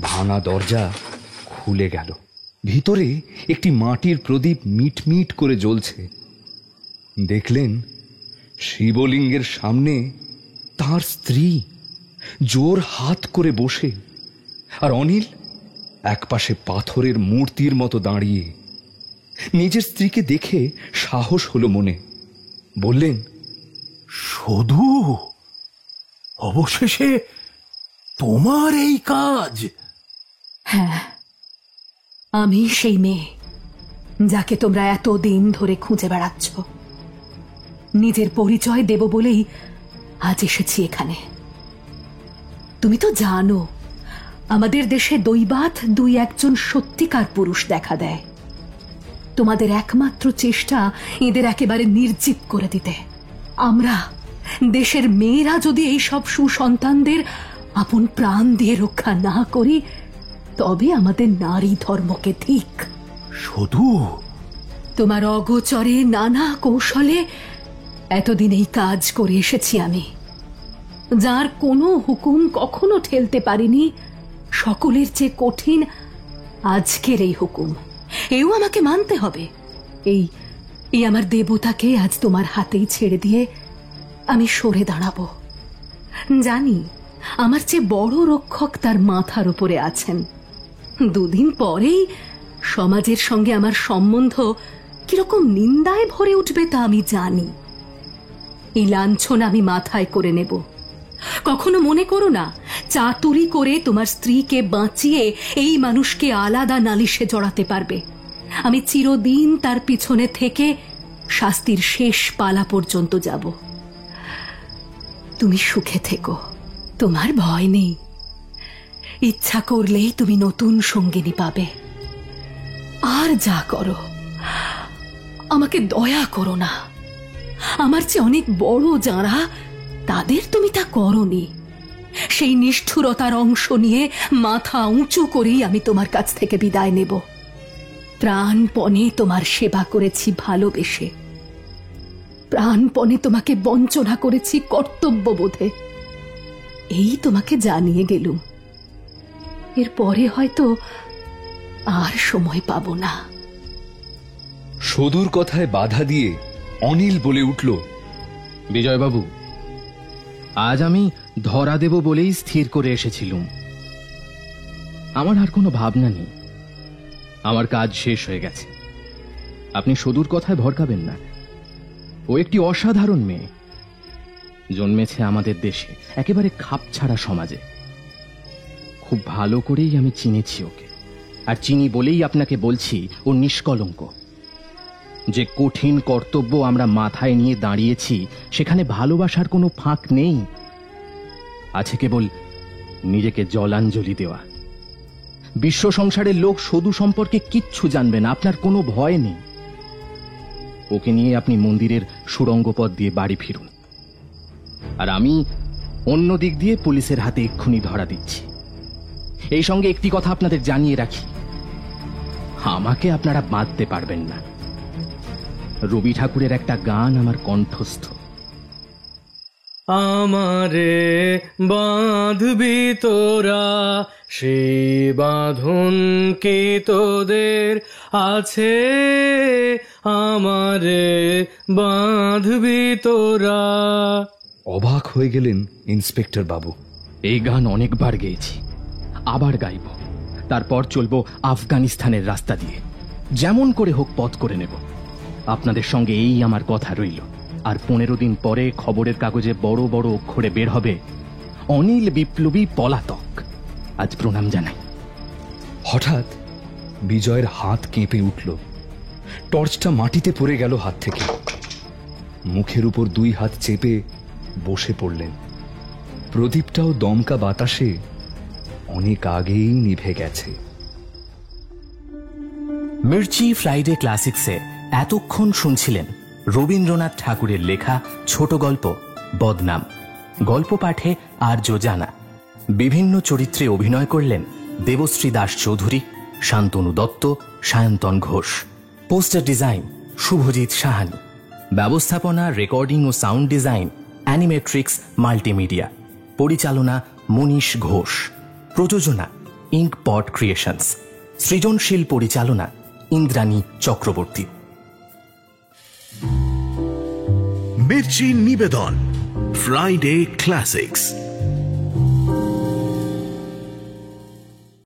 Speaker 6: ভাঙা দরজা খুলে গেল। ভিতরে একটি মাটির প্রদীপ মিটমিট করে জ্বলছে। দেখলেন শিবলিঙ্গের সামনে তার স্ত্রী জোর হাত করে বসে, আর অনিল একপাশে পাথরের মূর্তির মতো দাঁড়িয়ে। নিজের স্ত্রীকে দেখে সাহস হলো মনে। বললেন,
Speaker 1: সধু, অবশেষে তোমার এই কাজ?
Speaker 10: হ্যাঁ, আমি সেই মেয়ে যাকে তোমরা এতদিন ধরে খুঁজে বেড়াচ্ছ। নিজের পরিচয় দেব বলেই আজ এসেছি এখানে। তুমি তো জানো আমাদের দেশে দৈবাত 2-1 সত্যিকার পুরুষ দেখা দেয়। তোমাদের একমাত্র চেষ্টা এদের একেবারে নির্জীব করে দিতে। আমরা দেশের মেয়েরা যদি এই সব সুসন্তানদের আপন প্রাণ দিয়ে রক্ষা না করি, তবে আমাদের নারী ধর্মকে ঠিক।
Speaker 1: শুধু
Speaker 10: তোমার অগোচরে নানা কৌশলে এতদিন এই কাজ করে এসেছি আমি। যার কোনো হুকুম কখনো ঠেলতে পারিনি, সকলের চেয়ে কঠিন আজকের এই হুকুম, এও আমাকে মানতে হবে। এই আমার দেবতাকে আজ তোমার হাতেই ছেড়ে দিয়ে আমি সরে দাঁড়াবো। জানি আমার চেয়ে বড় রক্ষক তার মাথার উপরে আছেন। 2 দিন পরেই সমাজের সঙ্গে আমার সম্বন্ধ কিরকম নিন্দায় ভরে উঠবে তা আমি জানি। এই লাঞ্ছনা আমি মাথায় করে নেব। কখনো মনে করো না চাতুরি করে তোমার স্ত্রীকে বাঁচিয়ে এই মানুষকে আলাদা নালিশে জড়াতে পারবে। আমি চিরদিন তার পিছনে থেকে শাস্তির শেষ পালা পর্যন্ত যাব। তুমি সুখে থেকো, তোমার ভয় নেই। ইচ্ছা করলেই তুমি নতুন সঙ্গিনী পাবে। আর যা করো, আমাকে দয়া করো না। আমার চেয়ে অনেক বড় যারা, তাদের তুমি তা করনি। সেই নিষ্ঠুরতার অংশ নিয়ে মাথা উঁচু করেই আমি তোমার কাছ থেকে বিদায় নেব। প্রাণপণে তোমার সেবা করেছি ভালোবেসে, প্রাণপণে তোমাকে বঞ্চনা করেছি কর্তব্যবোধে। এই তোমাকে জানিয়ে গেলুম। এরপরে হয়তো আর সময় পাবো না।
Speaker 6: সদুর কথায় বাধা দিয়ে অনিল বলে উঠল,
Speaker 9: বিজয়বাবু, আজ আমি ধরা দেব বলেই স্থির করে এসেছিলুম। আমার আর কোনো ভাবনা নেই, আমার কাজ শেষ হয়ে গেছে। আপনি সদুর কথায় ভরকাবেন না। ও একটি অসাধারণ মেয়ে, জন্মেছে আমাদের দেশে, একেবারে খাপছাড়া সমাজে। খুব ভালো করেই আমি চিনেছি ওকে, আর চিনি বলেই আপনাকে বলছি ও নিষ্কলঙ্ক। যে কঠিন কর্তব্য আমরা মাথায় নিয়ে দাঁড়িয়েছি, সেখানে ভালোবাসার কোনো ফাঁক নেই। আছে কেবল নিজেকে জলাঞ্জলি দেওয়া। বিশ্ব সংসারের লোক সদু সম্পর্কে কিচ্ছু জানবে না, আপনার কোনো ভয় নেই। ওকে নিয়ে আপনি মন্দিরের সুড়ঙ্গ পথ দিয়ে বাড়ি ফিরুন, আর আমি অন্য দিক দিয়ে পুলিশের হাতে এক্ষুনি ধরা দিচ্ছি। এই সঙ্গে একটি কথা আপনাদের জানিয়ে রাখি, আমাকে আপনারা বাঁধতে পারবেন না। রবি ঠাকুরের একটা গান আমার কণ্ঠস্থ।
Speaker 7: আমারে বাঁধবি তোরা, সেই বাঁধন কি তোদের আছে? আমারে বাঁধবি তোরা।
Speaker 6: অবাক হয়ে গেলেন ইন্সপেক্টর বাবু।
Speaker 9: এই গান অনেকবার গেয়েছি, আবার গাইব। তারপর চলবো আফগানিস্তানের রাস্তা দিয়ে, যেমন করে হোক পথ করে নেব। আপনাদের সঙ্গে এই আমার কথা রইল। আর 15 দিন পরে খবরের কাগজে বড় বড় অক্ষরে বের হবে, অনিল বিপ্লবী পলাতক। আজ প্রণাম জানাই।
Speaker 6: হঠাৎ বিজয়ের হাত কেঁপে উঠল। টর্চটা মাটিতে পড়ে গেল হাত থেকে। মুখের উপর 2 হাত চেপে বসে পড়লেন। প্রদীপটাও দমকা বাতাসে অনেক আগেই নিভে গেছে।
Speaker 16: মির্চি ফ্রাইডে ক্লাসিক্সে এতক্ষণ শুনছিলেন রবীন্দ্রনাথ ঠাকুরের লেখা ছোট গল্প বদনাম। গল্প পাঠে আর্য জানা। বিভিন্ন চরিত্রে অভিনয় করলেন দেবশ্রী দাস চৌধুরী, শান্তনু দত্ত, সায়ন্তন ঘোষ। Poster design Subhajit Sahani. ব্যবস্থাপনা, রেকর্ডিং ও সাউন্ড ডিজাইন অ্যানিমেট্রিক্স মাল্টিমিডিয়া। পরিচালনা মনীষ ঘোষ। প্রযোজনা ইঙ্কপট ক্রিয়েশনস। সৃজনশীল পরিচালনা ইন্দ্রাণী চক্রবর্তী।
Speaker 17: মির্চি নিবেদন ফ্রাইডে ক্লাসিক্স।